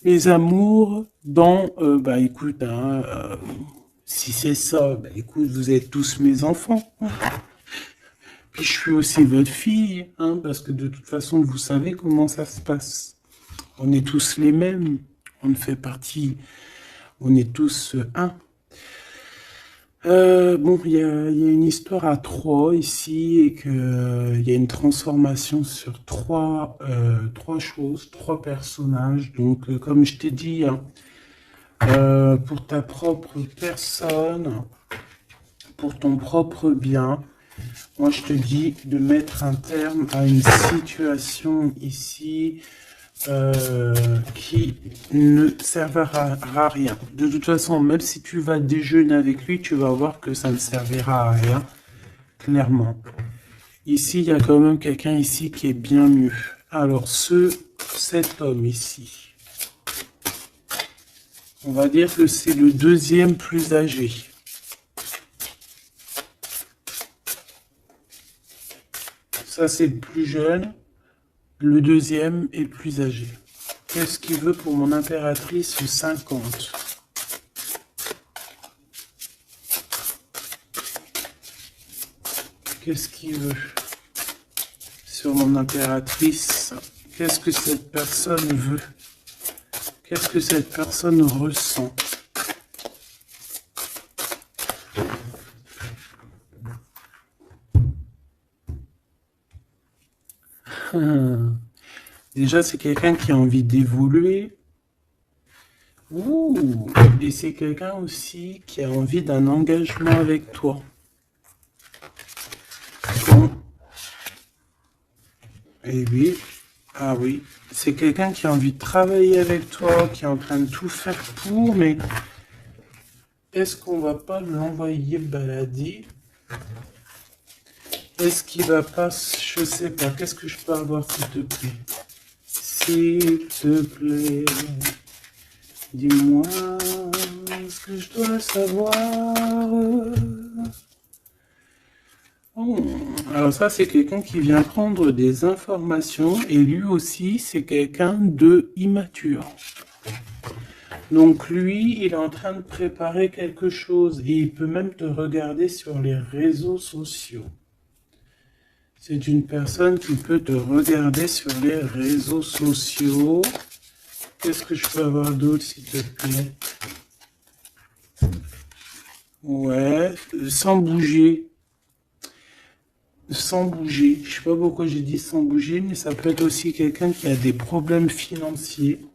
Mes amours, bah écoute, hein, si c'est ça, bah écoute, vous êtes tous mes enfants. Puis je suis aussi votre fille, hein, parce que de toute façon, vous savez comment ça se passe. On est tous les mêmes, on fait partie, on est tous un. Bon, il y a une histoire à trois ici et que il y a une transformation sur trois choses, trois personnages. Donc, comme je t'ai dit, hein, pour ta propre personne, pour ton propre bien, moi je te dis de mettre un terme à une situation ici qui ne servira à rien. De toute façon, même si tu vas déjeuner avec lui, tu vas voir que ça ne servira à rien, clairement. Ici, il y a quand même quelqu'un ici qui est bien mieux. Alors, cet homme ici, on va dire que c'est le deuxième plus âgé. Ça, c'est le plus jeune. Le deuxième est plus âgé. Qu'est-ce qu'il veut pour mon impératrice 50? Qu'est-ce qu'il veut sur mon impératrice? Qu'est-ce que cette personne veut? Qu'est-ce que cette personne ressent? Déjà, c'est quelqu'un qui a envie d'évoluer. Ouh, et c'est quelqu'un aussi qui a envie d'un engagement avec toi. Bon. Et oui, ah oui, c'est quelqu'un qui a envie de travailler avec toi, qui est en train de tout faire pour, mais est-ce qu'on va pas l'envoyer balader? Est-ce qu'il va pas, je sais pas, qu'est-ce que je peux avoir s'il te plaît? S'il te plaît, dis-moi ce que je dois savoir. Oh, alors ça, c'est quelqu'un qui vient prendre des informations et lui aussi, c'est quelqu'un de immature. Donc lui, il est en train de préparer quelque chose et il peut même te regarder sur les réseaux sociaux. C'est une personne qui peut te regarder sur les réseaux sociaux. Qu'est-ce que je peux avoir d'autre, s'il te plaît? Ouais, sans bouger. Sans bouger. Je sais pas pourquoi j'ai dit sans bouger, mais ça peut être aussi quelqu'un qui a des problèmes financiers,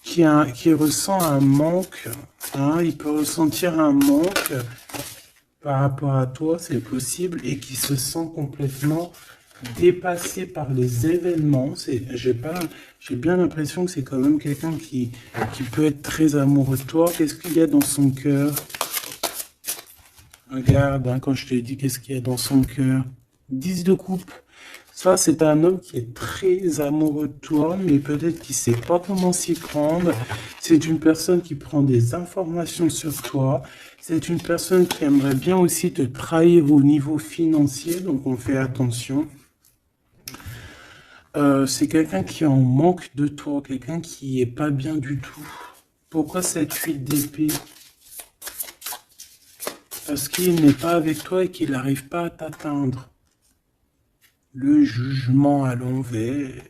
qui ressent un manque. Hein, il peut ressentir un manque par rapport à toi, c'est possible, et qui se sent complètement dépassé par les événements. J'ai bien l'impression que c'est quand même quelqu'un qui peut être très amoureux de toi. Qu'est-ce qu'il y a dans son cœur? Regarde, hein, quand je te dis qu'est-ce qu'il y a dans son cœur. 10 de coupe. Ça, c'est un homme qui est très amoureux de toi, mais peut-être qu'il sait pas comment s'y prendre. C'est une personne qui prend des informations sur toi. C'est une personne qui aimerait bien aussi te trahir au niveau financier, donc on fait attention. C'est quelqu'un qui est en manque de toi, quelqu'un qui est pas bien du tout. Pourquoi cette 8 d'épée? Parce qu'il n'est pas avec toi et qu'il n'arrive pas à t'atteindre. Le jugement à l'envers.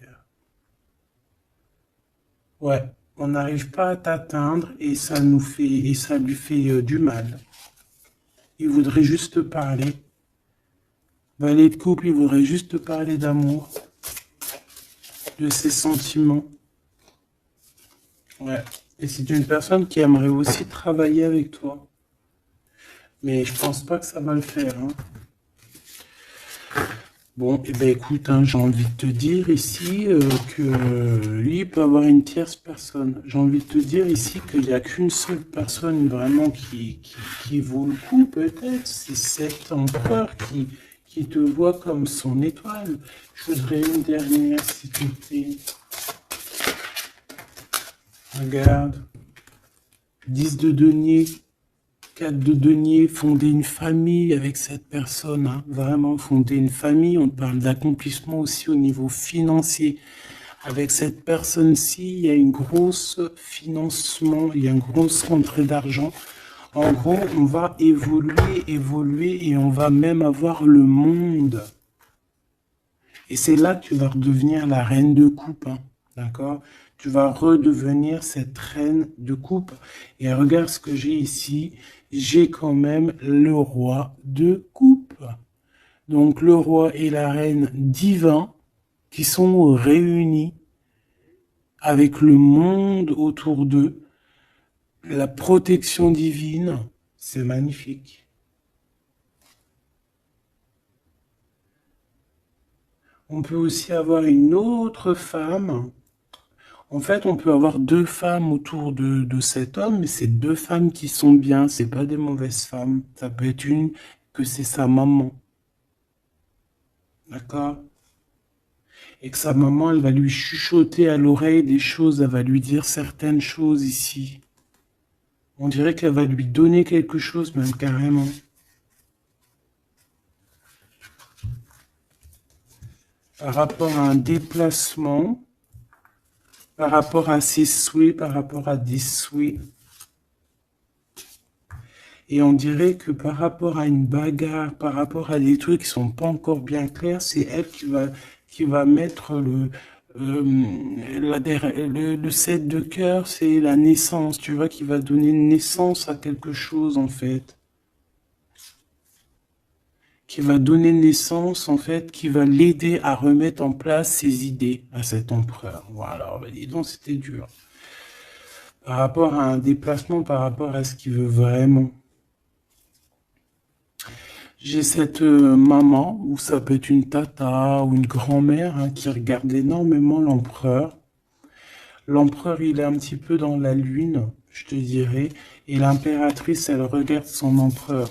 Ouais, on n'arrive pas à t'atteindre et ça lui fait du mal. Il voudrait juste parler. Valet de couple, il voudrait juste parler d'amour, de ses sentiments. Ouais. Et c'est une personne qui aimerait aussi travailler avec toi. Mais je pense pas que ça va le faire. Hein. Bon, et ben écoute, hein, j'ai envie de te dire ici que lui il peut avoir une tierce personne. J'ai envie de te dire ici qu'il n'y a qu'une seule personne vraiment qui vaut le coup, peut-être. C'est cet empereur qui te voit comme son étoile. Je voudrais une dernière, s'il te plaît. Regarde. 10 de denier. 4 de denier, fonder une famille avec cette personne, hein, vraiment fonder une famille. On parle d'accomplissement aussi au niveau financier Avec cette personne-ci, il y a une grosse financement, il y a une grosse rentrée d'argent. En gros, on va évoluer et on va même avoir le monde. Et c'est là que tu vas redevenir la reine de coupe, hein, d'accord? Tu vas redevenir cette reine de coupe. Et regarde ce que j'ai ici. J'ai quand même le roi de coupe. Donc le roi et la reine divins qui sont réunis avec le monde autour d'eux. La protection divine, c'est magnifique. On peut aussi avoir une autre femme. En fait, on peut avoir deux femmes autour de cet homme, mais c'est deux femmes qui sont bien, c'est pas des mauvaises femmes. Ça peut être une que c'est sa maman. D'accord? Et que sa maman, elle va lui chuchoter à l'oreille des choses, elle va lui dire certaines choses ici. On dirait qu'elle va lui donner quelque chose, même carrément. Par rapport à un déplacement, par rapport à ses souhaits, par rapport à des souhaits. Et on dirait que par rapport à une bagarre, par rapport à des trucs qui sont pas encore bien clairs, c'est elle qui va mettre le 7 de cœur, c'est la naissance, tu vois, qui va donner naissance à quelque chose, en fait. Qui va donner naissance, en fait, qui va l'aider à remettre en place ses idées à cet empereur. Voilà, bah, dis donc, c'était dur. Par rapport à un déplacement, par rapport à ce qu'il veut vraiment. J'ai cette maman, ou ça peut être une tata ou une grand-mère, hein, qui regarde énormément l'empereur. L'empereur, il est un petit peu dans la lune, je te dirais, et l'impératrice, elle regarde son empereur.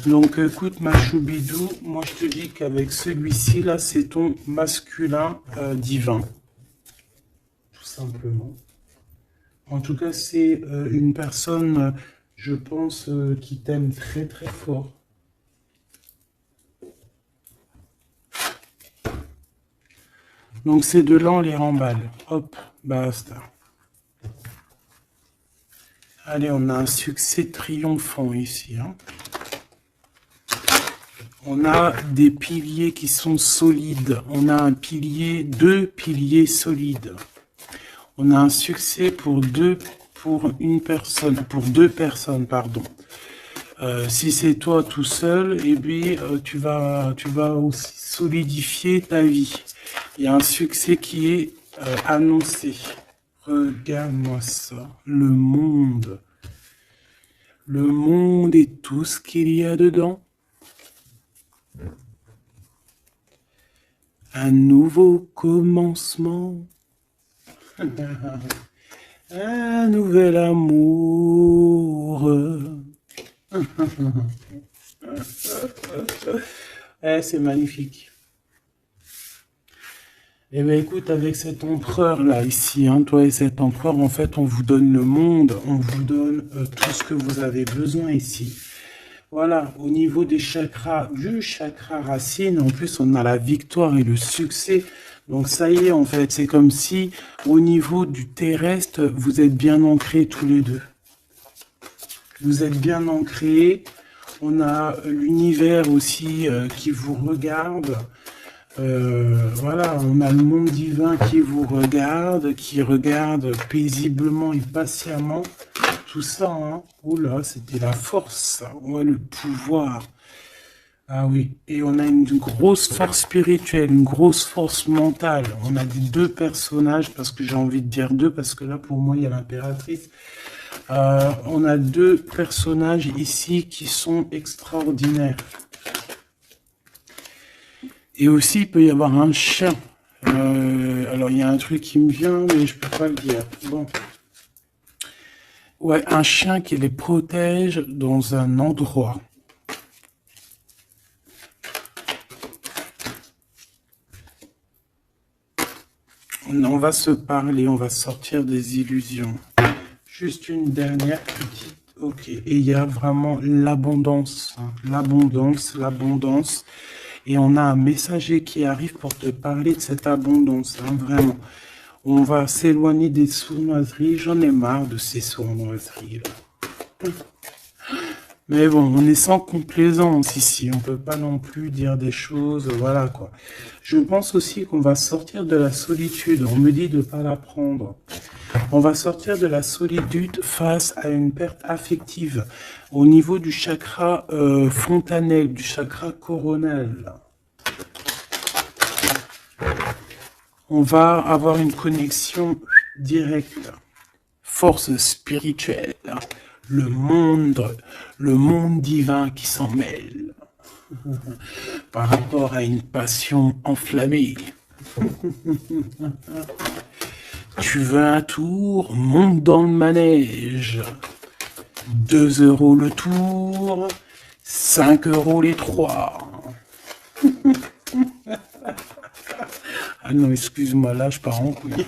Donc écoute, ma choubidou, moi je te dis qu'avec celui-ci, là, c'est ton masculin divin. Tout simplement. En tout cas, c'est une personne, je pense, qui t'aime très très fort. Donc ces deux-là, on les remballe. Hop, basta. Allez, on a un succès triomphant ici, hein. On a des piliers qui sont solides. On a un pilier, deux piliers solides. On a un succès pour deux personnes, pardon. Si c'est toi tout seul, eh bien, tu vas aussi solidifier ta vie. Il y a un succès qui est annoncé. Regarde-moi ça. Le monde. Le monde et tout ce qu'il y a dedans. Un nouveau commencement. Un nouvel amour. C'est magnifique. Eh bien, écoute, avec cet empereur-là, ici, hein, toi et cet empereur, en fait, on vous donne le monde, on vous donne tout ce que vous avez besoin ici. Voilà, au niveau des chakras, du chakra racine, en plus, on a la victoire et le succès. Donc, ça y est, en fait, c'est comme si, au niveau du terrestre, vous êtes bien ancrés tous les deux. Vous êtes bien ancrés. On a l'univers aussi qui vous regarde. Voilà, on a le monde divin qui vous regarde, qui regarde paisiblement et patiemment. Tout ça, hein. Oula, c'était la force, ouais, le pouvoir. Ah oui, et on a une grosse force spirituelle, une grosse force mentale. On a deux personnages, parce que j'ai envie de dire deux, parce que là, pour moi, il y a l'impératrice. On a deux personnages ici qui sont extraordinaires. Et aussi, il peut y avoir un chien. Alors, il y a un truc qui me vient, mais je peux pas le dire. Bon. Ouais, un chien qui les protège dans un endroit. On va se parler, on va sortir des illusions. Juste une dernière petite. Ok, et il y a vraiment l'abondance. Hein, l'abondance, l'abondance. Et on a un messager qui arrive pour te parler de cette abondance, hein, vraiment. On va s'éloigner des sournoiseries. J'en ai marre de ces sournoiseries, là. Mais bon, on est sans complaisance ici. On peut pas non plus dire des choses, voilà quoi. Je pense aussi qu'on va sortir de la solitude. On me dit de pas la prendre. On va sortir de la solitude face à une perte affective au niveau du chakra fontanel, du chakra coronal. On va avoir une connexion directe, force spirituelle, le monde divin qui s'en mêle par rapport à une passion enflammée. Tu veux un tour? Monte dans le manège. 2 € le tour, 5 € les 3. Ah non, excuse-moi, là je pars en couille.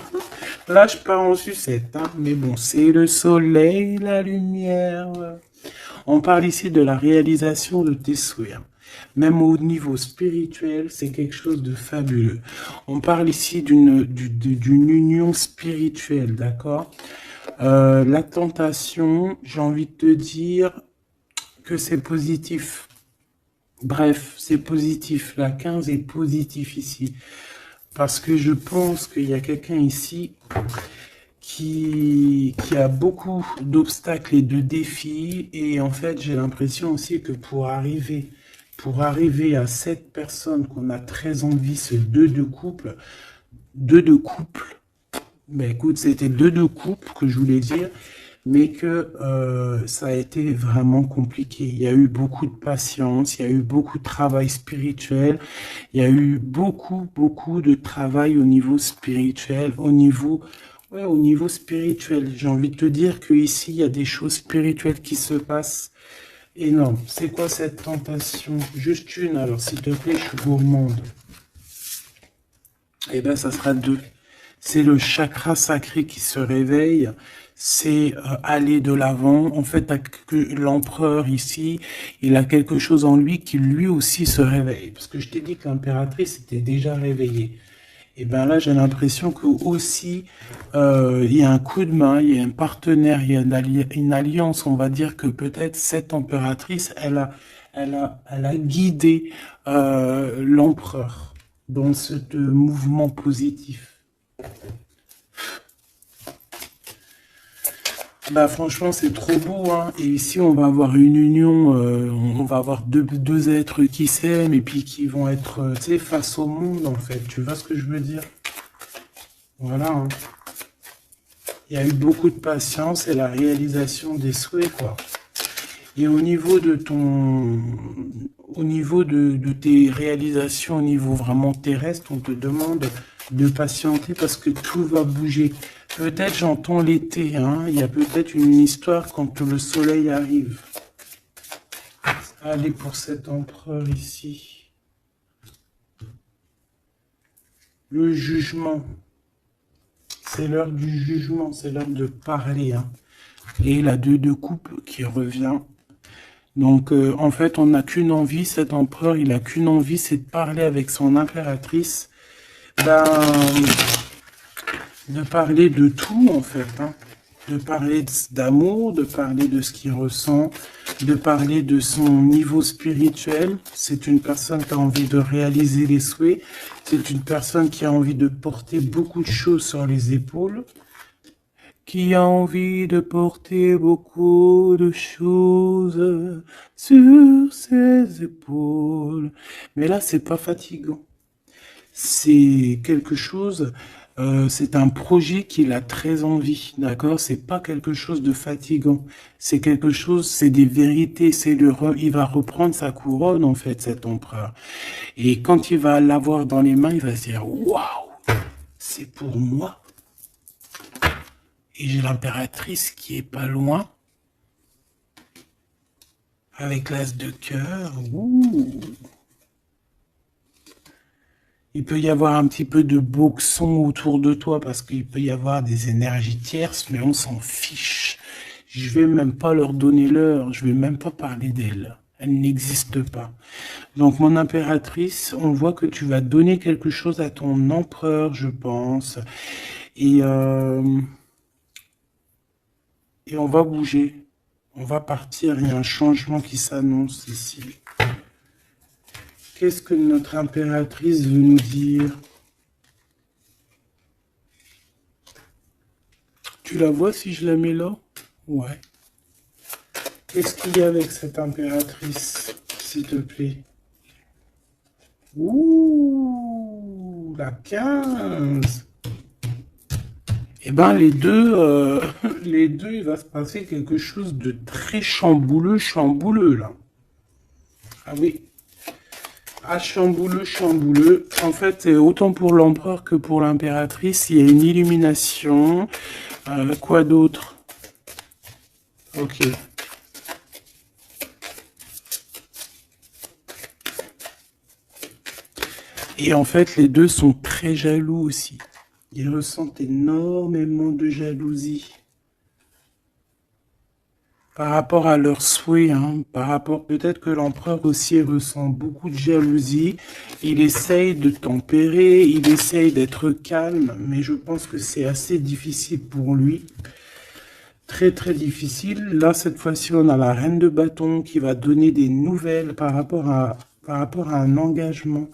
Là je pars en sucette, hein. Mais bon, c'est le soleil, la lumière. On parle ici de la réalisation de tes souhaits. Même au niveau spirituel, c'est quelque chose de fabuleux. On parle ici d'une union spirituelle, d'accord? La tentation, j'ai envie de te dire que c'est positif. Bref, c'est positif. La 15 est positif ici. Parce que je pense qu'il y a quelqu'un ici qui a beaucoup d'obstacles et de défis. Et en fait, j'ai l'impression aussi que pour arriver à cette personne qu'on a très envie, ce 2 de couple, ben écoute, c'était 2 de couple que je voulais dire, mais que ça a été vraiment compliqué. Il y a eu beaucoup de patience, il y a eu beaucoup de travail spirituel, il y a eu beaucoup de travail au niveau spirituel, au niveau spirituel. J'ai envie de te dire que ici il y a des choses spirituelles qui se passent énormes. C'est quoi cette tentation? Juste une, alors s'il te plaît, je suis gourmande. Eh ben, ça sera 2. C'est le chakra sacré qui se réveille, c'est aller de l'avant. En fait, l'empereur ici, il a quelque chose en lui qui lui aussi se réveille. Parce que je t'ai dit que l'impératrice était déjà réveillée. Et bien là, j'ai l'impression que aussi, il y a un coup de main, il y a un partenaire, il y a une alliance. On va dire que peut-être cette impératrice, elle a guidé l'empereur dans ce mouvement positif. Bah franchement c'est trop beau, hein. Et ici on va avoir une union, on va avoir deux êtres qui s'aiment et puis qui vont être tu sais, face au monde en fait, tu vois ce que je veux dire? Voilà, hein. Il y a eu beaucoup de patience et la réalisation des souhaits quoi. Et au niveau de tes réalisations au niveau vraiment terrestre, on te demande de patienter parce que tout va bouger. Peut-être j'entends l'été, hein. Il y a peut-être une histoire quand le soleil arrive. Allez, pour cet empereur ici. Le jugement. C'est l'heure du jugement, c'est l'heure de parler, hein. Et la 2 de coupe qui revient. Donc, en fait, on n'a qu'une envie, cet empereur, il a qu'une envie, c'est de parler avec son impératrice. Ben, de parler de tout, en fait, hein. De parler d'amour, de parler de ce qu'il ressent, de parler de son niveau spirituel. C'est une personne qui a envie de réaliser les souhaits. C'est une personne qui a envie de porter beaucoup de choses sur les épaules. Qui a envie de porter beaucoup de choses sur ses épaules. Mais là, c'est pas fatigant. C'est quelque chose, c'est un projet qu'il a très envie, d'accord? C'est pas quelque chose de fatigant. C'est quelque chose, c'est des vérités, il va reprendre sa couronne, en fait, cet empereur. Et quand il va l'avoir dans les mains, il va se dire, waouh, c'est pour moi. Et j'ai l'impératrice qui est pas loin. Avec l'as de cœur. Ouh. Il peut y avoir un petit peu de boxon autour de toi parce qu'il peut y avoir des énergies tierces, mais on s'en fiche. Je vais même pas leur donner l'heure, je vais même pas parler d'elles. Elle n'existe pas. Donc, mon impératrice, on voit que tu vas donner quelque chose à ton empereur, je pense. Et, euh, et on va bouger. On va partir. Il y a un changement qui s'annonce ici. Qu'est-ce que notre impératrice veut nous dire? Tu la vois si je la mets là? Ouais. Qu'est-ce qu'il y a avec cette impératrice, s'il te plaît? Ouh, la 15. Eh ben, les deux, il va se passer quelque chose de très chambouleux, chambouleux, là. Ah oui. Ah, chambouleux, chambouleux. En fait, autant pour l'empereur que pour l'impératrice, il y a une illumination. Quoi d'autre? Ok. Et en fait, les deux sont très jaloux aussi. Ils ressentent énormément de jalousie par rapport à leurs souhaits, hein, par rapport peut-être que l'empereur aussi ressent beaucoup de jalousie. Il essaye de tempérer, il essaye d'être calme, mais je pense que c'est assez difficile pour lui. Très très difficile. Là, cette fois-ci, on a la reine de bâton qui va donner des nouvelles par rapport à un engagement.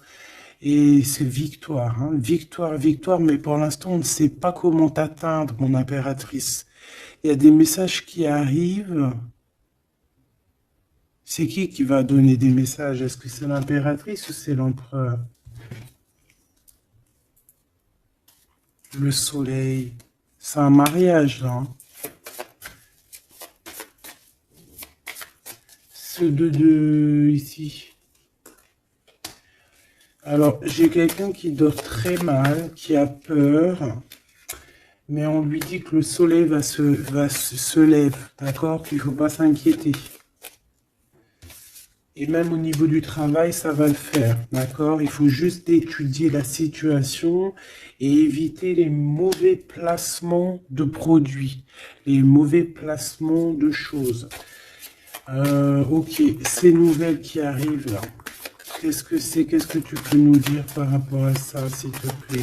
Et c'est victoire, hein. Victoire, victoire, mais pour l'instant, on ne sait pas comment t'atteindre, mon impératrice. Il y a des messages qui arrivent. C'est qui va donner des messages? Est-ce que c'est l'impératrice ou c'est l'empereur? Le soleil. C'est un mariage, là, hein. Ce de ici. Alors, j'ai quelqu'un qui dort très mal, qui a peur, mais on lui dit que le soleil se lève, d'accord? Qu'il ne faut pas s'inquiéter. Et même au niveau du travail, ça va le faire, d'accord? Il faut juste étudier la situation et éviter les mauvais placements de produits, les mauvais placements de choses. Ok, ces nouvelles qui arrivent là, qu'est-ce que c'est? Qu'est-ce que tu peux nous dire par rapport à ça, s'il te plaît?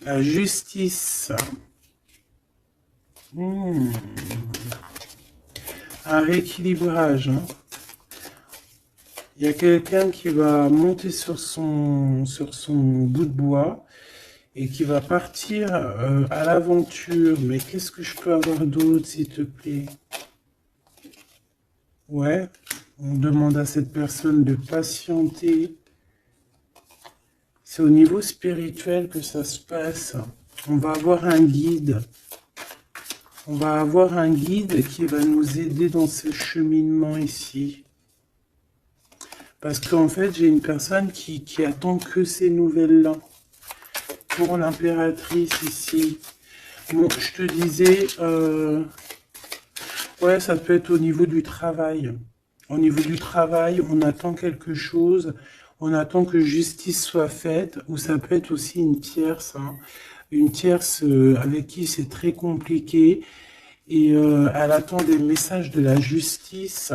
La justice. Hmm. Un rééquilibrage, hein. Il y a quelqu'un qui va monter sur son bout de bois et qui va partir à l'aventure. Mais qu'est-ce que je peux avoir d'autre, s'il te plaît? Ouais, on demande à cette personne de patienter. C'est au niveau spirituel que ça se passe. On va avoir un guide. On va avoir un guide qui va nous aider dans ce cheminement ici. Parce qu'en fait, j'ai une personne qui attend que ces nouvelles-là. Pour l'impératrice ici. Bon, je te disais, ouais, ça peut être au niveau du travail. Au niveau du travail, on attend quelque chose, on attend que justice soit faite, ou ça peut être aussi une tierce, hein. Une tierce avec qui c'est très compliqué, et elle attend des messages de la justice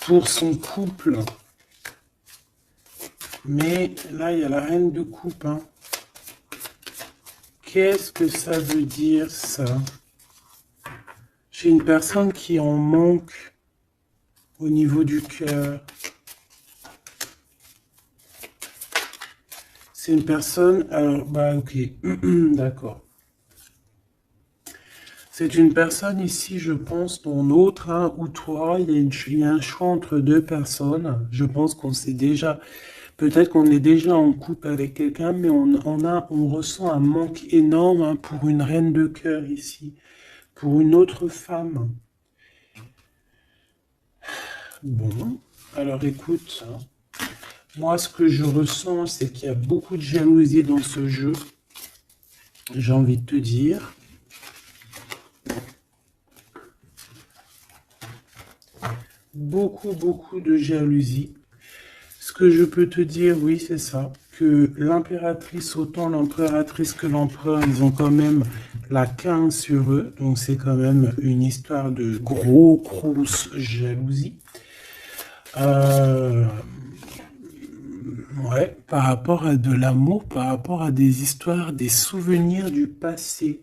pour son couple. Mais là, il y a la reine de coupe, hein. Qu'est-ce que ça veut dire, ça? J'ai une personne qui en manque au niveau du cœur. C'est une personne... Alors, bah ok, d'accord. C'est une personne ici, je pense, ton autre, hein, ou toi, il y a un choix entre deux personnes. Je pense qu'on sait déjà... Peut-être qu'on est déjà en couple avec quelqu'un, mais on ressent un manque énorme, hein, pour une reine de cœur ici, pour une autre femme. Bon, alors écoute, hein, moi ce que je ressens, c'est qu'il y a beaucoup de jalousie dans ce jeu, j'ai envie de te dire. Beaucoup, beaucoup de jalousie. Ce que je peux te dire, oui, c'est ça, que l'impératrice, autant l'impératrice que l'empereur, ils ont quand même la 15 sur eux, donc c'est quand même une histoire de grosse jalousie. Euh, ouais, par rapport à de l'amour, par rapport à des histoires, des souvenirs du passé.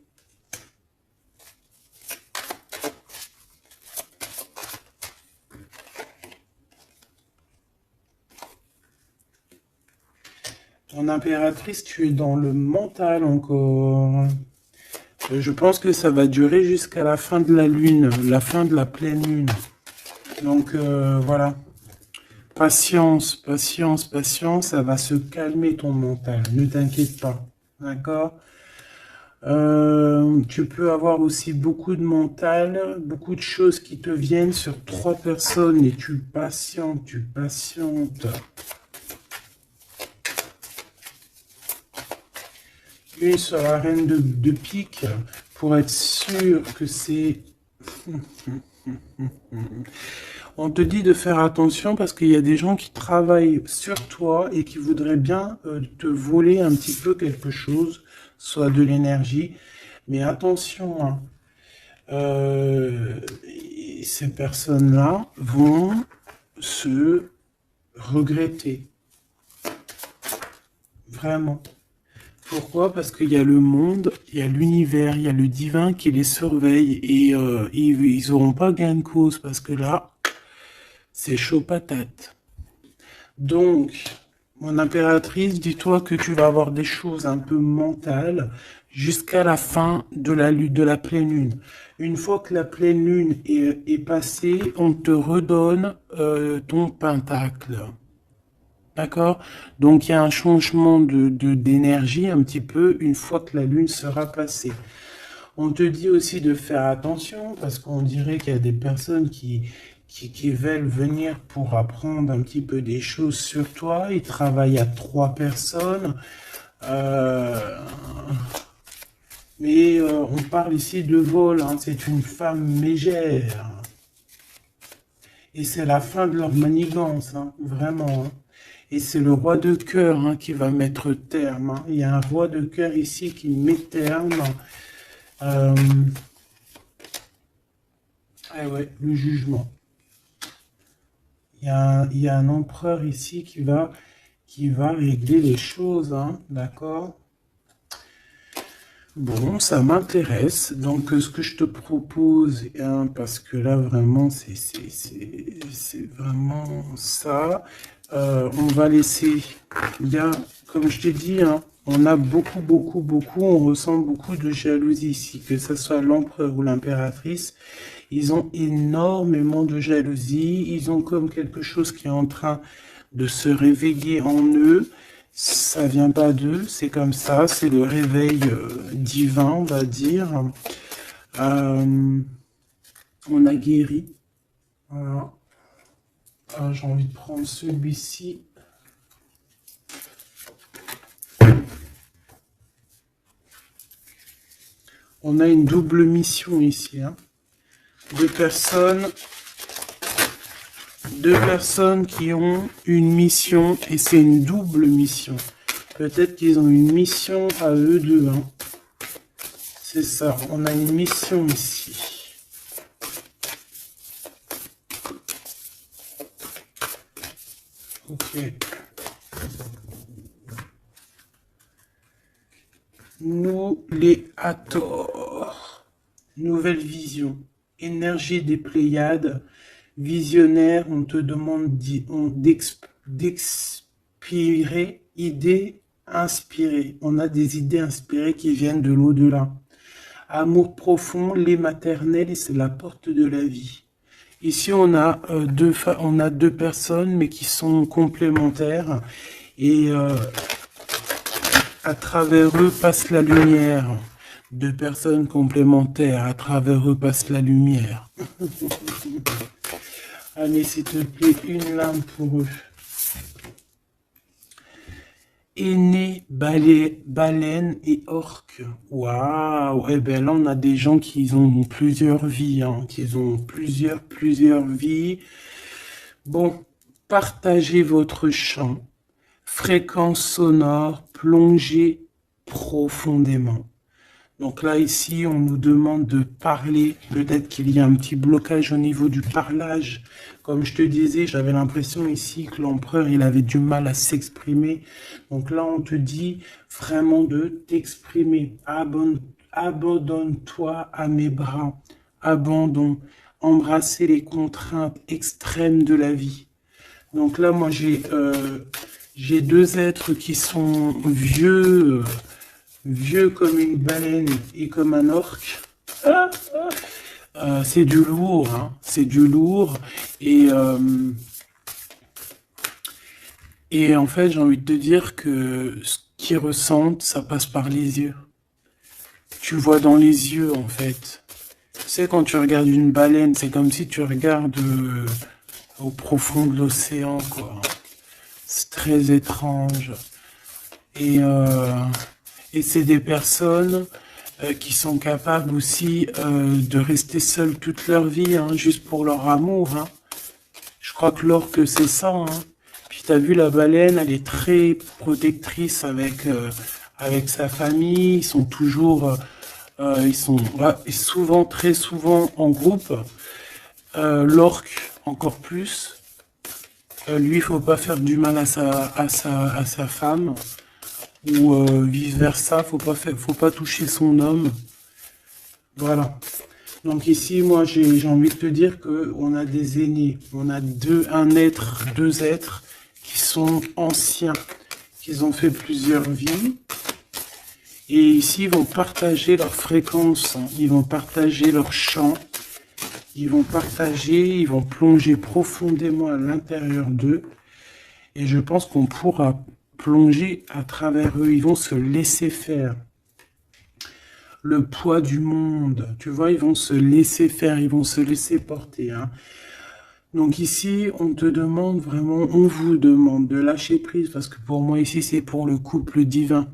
En impératrice, tu es dans le mental encore. Je pense que ça va durer jusqu'à la fin de la lune, la fin de la pleine lune. Donc voilà. Patience, patience, patience, ça va se calmer ton mental. Ne t'inquiète pas. D'accord? Tu peux avoir aussi beaucoup de mental, beaucoup de choses qui te viennent sur 3 personnes et tu patientes, tu patientes. Une sur la reine de pique pour être sûr que c'est... On te dit de faire attention parce qu'il y a des gens qui travaillent sur toi et qui voudraient bien te voler un petit peu quelque chose, soit de l'énergie. Mais attention, hein, ces personnes-là vont se regretter. Vraiment. Pourquoi? Parce qu'il y a le monde, il y a l'univers, il y a le divin qui les surveille et ils n'auront pas gain de cause parce que là, c'est chaud patate. Donc, mon impératrice, dis-toi que tu vas avoir des choses un peu mentales jusqu'à la fin de la pleine lune. Une fois que la pleine lune est passée, on te redonne ton pentacle. D'accord? Donc, il y a un changement d'énergie un petit peu une fois que la lune sera passée. On te dit aussi de faire attention parce qu'on dirait qu'il y a des personnes qui veulent venir pour apprendre un petit peu des choses sur toi. Ils travaillent à 3 personnes. Mais on parle ici de vol. Hein. C'est une femme mégère. Et c'est la fin de leur manigance. Hein. Vraiment. Hein. Et c'est le roi de cœur hein, qui va mettre terme. Hein. Il y a un roi de cœur ici qui met terme. Ah ouais, le jugement. Il y a un empereur ici qui va régler les choses, hein, d'accord? Bon, ça m'intéresse. Donc, ce que je te propose, hein, parce que là, vraiment, c'est vraiment ça. On va laisser, bien, comme je t'ai dit, hein, on a on ressent beaucoup de jalousie ici, que ce soit l'empereur ou l'impératrice. Ils ont énormément de jalousie. Ils ont comme quelque chose qui est en train de se réveiller en eux. Ça vient pas d'eux, c'est comme ça. C'est le réveil divin, on va dire. On a guéri. Voilà. J'ai envie de prendre celui-ci. On a une double mission ici. Hein. Deux personnes qui ont une mission et c'est une double mission. Peut-être qu'ils ont une mission à eux deux. Hein. C'est ça, on a une mission ici. Ok. Nous les Hathor. Nouvelle vision. Énergie des Pléiades. Visionnaire, on te demande d'expirer, idées inspirées. On a des idées inspirées qui viennent de l'au-delà. Amour profond, lait maternel, et c'est la porte de la vie. Ici, on a deux personnes, mais qui sont complémentaires. Et à travers eux passe la lumière. Deux personnes complémentaires, à travers eux passe la lumière. Allez, s'il te plaît, une lame pour eux. Aîné, baleine et orque. Waouh! Eh bien là, on a des gens qui ont plusieurs vies, hein, qui ont plusieurs vies. Bon, partagez votre champ, fréquence sonore, plongez profondément. Donc là, ici, on nous demande de parler. Peut-être qu'il y a un petit blocage au niveau du parlage. Comme je te disais, j'avais l'impression ici que l'empereur, il avait du mal à s'exprimer. Donc là, on te dit vraiment de t'exprimer. Abandonne-toi à mes bras. Abandon. Embrasser les contraintes extrêmes de la vie. Donc là, moi, j'ai deux êtres qui sont vieux, vieux comme une baleine et comme un orque. C'est du lourd, hein. C'est du lourd. Et en fait, j'ai envie de te dire que ce qu'ils ressentent, ça passe par les yeux. Tu vois dans les yeux, en fait. Tu sais, quand tu regardes une baleine, c'est comme si tu regardes au profond de l'océan, quoi. C'est très étrange. Et, euh, et c'est des personnes qui sont capables aussi de rester seules toute leur vie, hein, juste pour leur amour. Hein. Je crois que l'orque, c'est ça. Hein. Puis t'as vu, la baleine, elle est très protectrice avec sa famille. Ils sont toujours, ils sont souvent, très souvent en groupe. L'orque, encore plus. Lui, il faut pas faire du mal à sa femme. Ou vice versa, faut pas toucher son homme. Voilà. Donc ici, moi, j'ai envie de te dire que on a des aînés, on a deux êtres qui sont anciens, qui ont fait plusieurs vies, et ici, ils vont partager leur fréquence, hein. Ils vont partager leur chant, ils vont plonger profondément à l'intérieur d'eux, et je pense qu'on pourra plonger à travers eux, ils vont se laisser faire. Le poids du monde, tu vois, ils vont se laisser faire, ils vont se laisser porter. Hein. Donc ici, on te demande vraiment, on vous demande de lâcher prise, parce que pour moi ici, c'est pour le couple divin.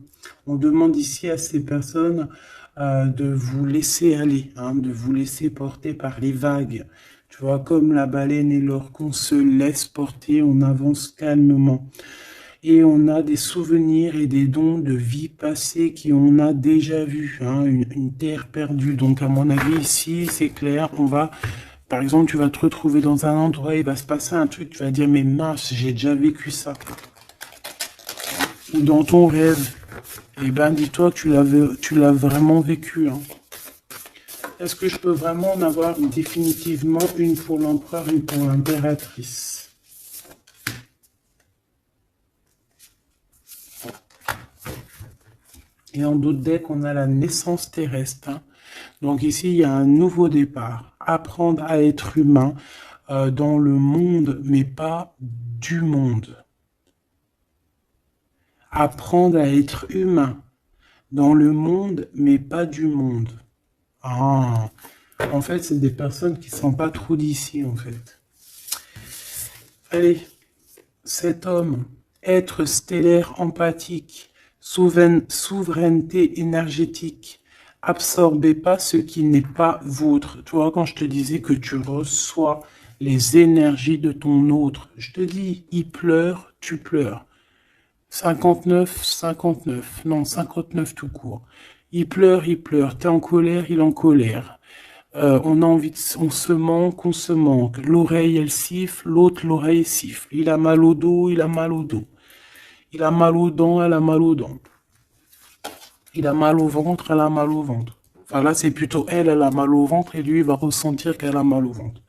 On demande ici à ces personnes de vous laisser aller, hein, de vous laisser porter par les vagues. Tu vois, comme la baleine et l'orque, on se laisse porter, on avance calmement. Et on a des souvenirs et des dons de vie passée qu'on a déjà vus, hein, une terre perdue. Donc à mon avis ici, c'est clair, par exemple, tu vas te retrouver dans un endroit, il va se passer un truc, tu vas dire, mais mince, j'ai déjà vécu ça. Ou dans ton rêve, eh ben dis-toi que tu l'as vraiment vécu. Hein. Est-ce que je peux vraiment en avoir définitivement une pour l'empereur, une pour l'impératrice? Et en d'autres decks, on a la naissance terrestre. Hein. Donc ici, il y a un nouveau départ. Apprendre à être humain dans le monde, mais pas du monde. Apprendre à être humain dans le monde, mais pas du monde. Ah, en fait, c'est des personnes qui ne sont pas trop d'ici, en fait. Allez, cet homme, être stellaire empathique, souveraineté énergétique, absorbez pas ce qui n'est pas vôtre. Tu vois, quand je te disais que tu reçois les énergies de ton autre, je te dis, il pleure, tu pleures. 59, 59, non, 59 tout court. Il pleure, t'es en colère, il est en colère. On a envie on se manque, on se manque. L'oreille, elle siffle, l'autre, l'oreille siffle. Il a mal au dos, il a mal au dos. Il a mal aux dents, elle a mal aux dents. Il a mal au ventre, elle a mal au ventre. Enfin là, c'est plutôt elle a mal au ventre et lui, il va ressentir qu'elle a mal au ventre.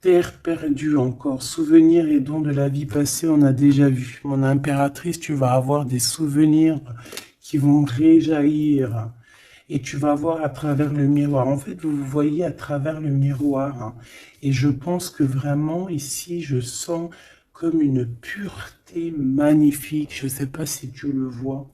Terre perdue encore, souvenirs et dons de la vie passée, on a déjà vu. Mon impératrice, tu vas avoir des souvenirs qui vont réjaillir. Et tu vas voir à travers le miroir. En fait, vous voyez à travers le miroir. Hein. Et je pense que vraiment, ici, je sens comme une pureté magnifique. Je ne sais pas si tu le vois.